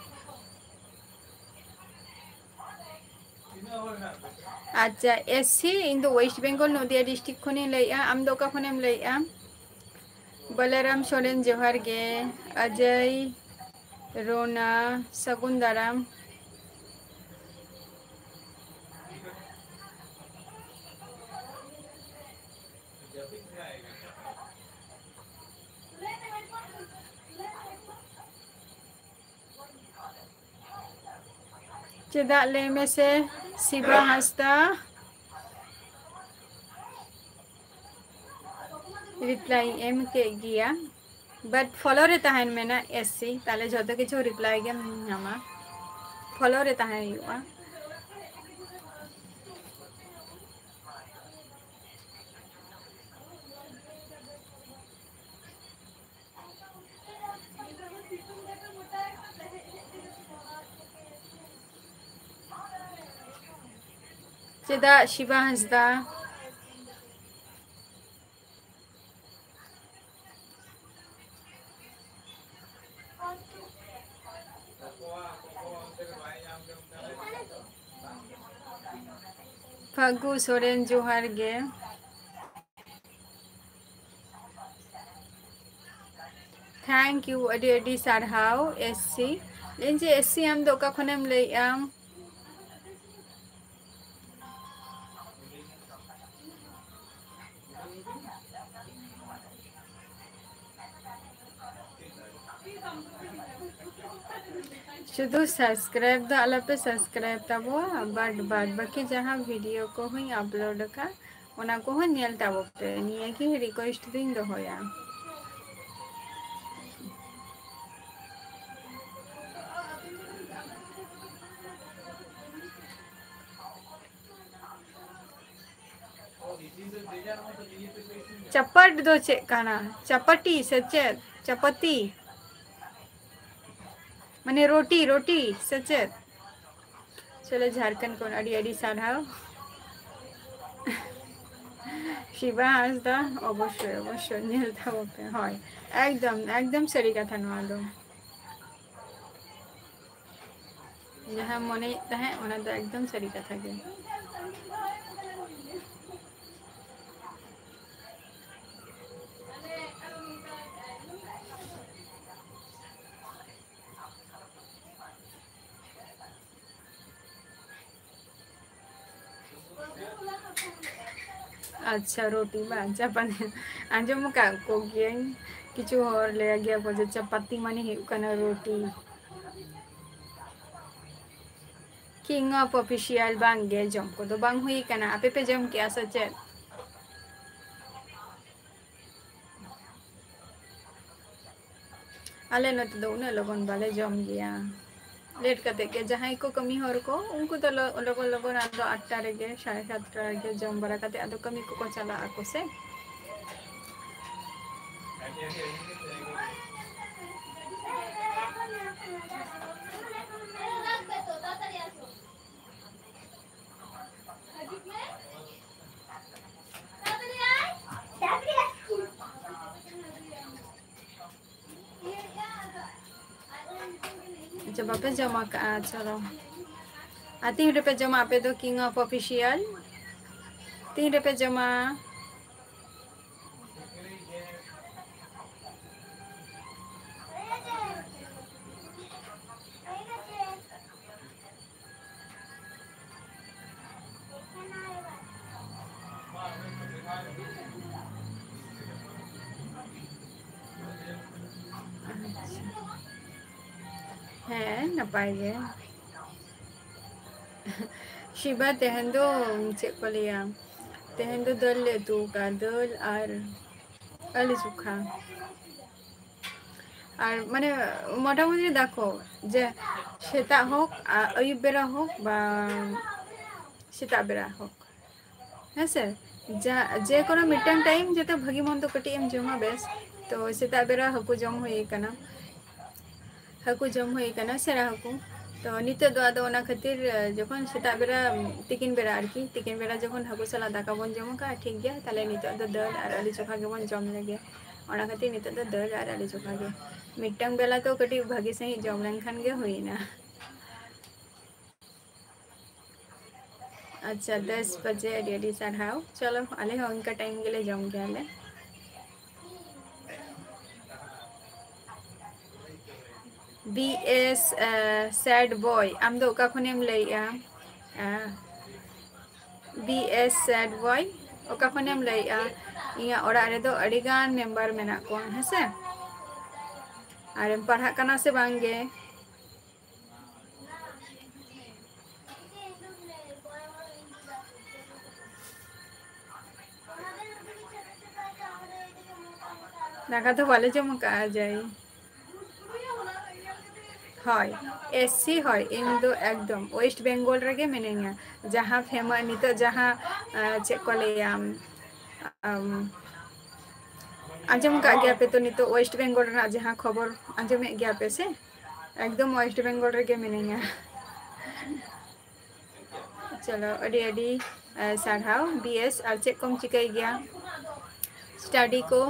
अच्छा एससी इन दो वेस्ट बेंगल नदिया डिस्ट्रिक्ट खने लइआ आम दो का खनेम लइआ बलराम सोरेन जोहार गे अजय रोना सगुन दाराम चेदा ले में से शिवा हंसदा रिप्लाई एम के गिया बट फॉलो रे तहन में ना एससी ताले जतो किछु रिप्लाई गेम नामा फॉलो रे तहन हुआ चेदा शिवा हंसदा फागु सोरेन जोहार गे थैंक यू अडी अडी सारहाव एससी लेन जे एससी आम दो का खनेम लइआ शुद्ध सब्सक्राइब द आला पे सब्सक्राइब ताबो बाद बाकी जहां वीडियो को हुई अपलोड का ओना को हुई नेल ताबो पे निये की रिक्वेस्ट दिन दो होया चपट दो चे काना चपटी सचेत चपती माने रोटी रोटी सचेत चलो झारखंड को अड़ी अड़ी साराव शिवा हासदा अवश्य अवश्य नील थाबो पे হয় एकदम एकदम सही कथा नवा दो जहां मने तहे ओना तो एकदम सही कथा के अच्छा रोटी बा जापान आजो मुका को गेन किचु और ले गया को जे चपाती माने ही कना रोटी किंग ऑफ ऑफिशियल बांगे जम को तो बांग हुई कना आपे पे जम के आसा चे आले न तो उन लगन बाले जम गया लेट करते के जहां को कमी हर को उनको तो लगन लगन आदो 8टा रेगे 7:30 रेगे जम बरा करते आदो कमी को चला आको से जब आप जमा चलो 3 रुपये जमा पे दो किंग ऑफ ऑफिशियल 3 रुपये जमा है नपाय गे शिबा तेहन दो चेक को लिया तेहन दो दल ले तू का दल और आलू चोखा और माने मोटामुटी देखो जे सेता होक आयुब बेरा होक बा सेता बेरा होक हेसे जे कोनो मिटन टाइम जेते भागी मन तो कटी एम जमा बेस तो सेता बेरा हकु जम होई कना हकु जम होई कना सेरा हकु तो नितो दो आदो ओना खातिर जखन सेता बेरा तिकिन बेरा आरकी तिकिन बेरा जखन हकु सला दाका बन जम का ठीक गया ताले नितो दो दल और आलू चोखा के बन जम लगे ओना खातिर नितो दो दल और आलू चोखा के मिटन बेला तो कटी भागी सही जम लन खान गे होइना अच्छा 10 बजे रेडी साढ़ाओ चलो आले हो उनका टाइम के लिए जम गया ले BS sad boy आम दो का खुनेम लइया BS sad boy ओका खुनेम लइया इया ओरा रे दो अडिगान मेंबर मेना को हेसे आरेम पढ़ा कना से बांगे दाका तो वाले जम का जाई হয় এসসি হয় इन दो एकदम वेस्ट बेंगल रेगे मिनेगा जहाँ फेमस नितो जहाँ चेक को लिया आंजम का गया पे तो नितो वेस्ट बेंगल ना जहाँ खबर आंजम गया पे से एकदम वेस्ट बेंगल रेगे मिनेगा चलो अडी अडी साढ़ाव BS और चेक कम चिकाई गया स्टडी को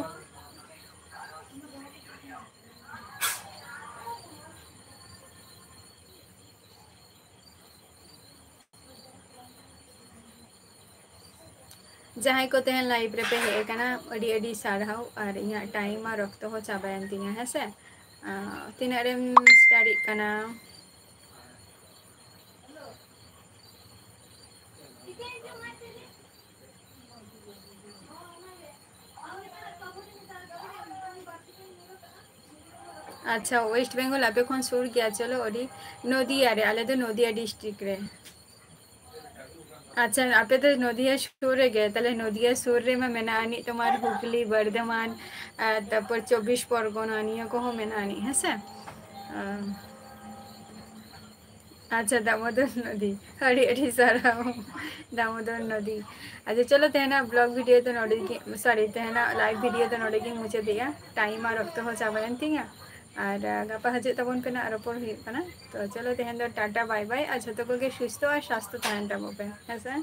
जहाँ को तेहन लाइव रे पे हे कना अडी अडी साढ़ाव और इया टाइम और रखतो हो चाबायन तिया है से तिना रेम स्टडी कना अच्छा वेस्ट बेंगल आपे खन सुर गया चलो अडी नदिया रे आले तो नदिया डिस्ट्रिक्ट रे अच्छा आपे तो नदिया सुर रे गए ताले नदिया सुर रे में मेनानी तुम्हार हुगली बर्धमान तापर 24 परगना निया को मेनानी है से अच्छा दामोदर नदी अड़ी अड़ी सारा दामोदर नदी अच्छा चलो तेना ब्लॉग वीडियो तो नोड़ी की सॉरी तेना लाइव वीडियो तो नोड़ी की मुझे दिया टाइम और रखते हो चाबायन तिया और गापा हजे तबन पे ना रपोर हुई कना तो चलो तेहन दो टाटा बाय बाय आ झतो को के सुस्थ और स्वास्थ्य तहन तबो पे है से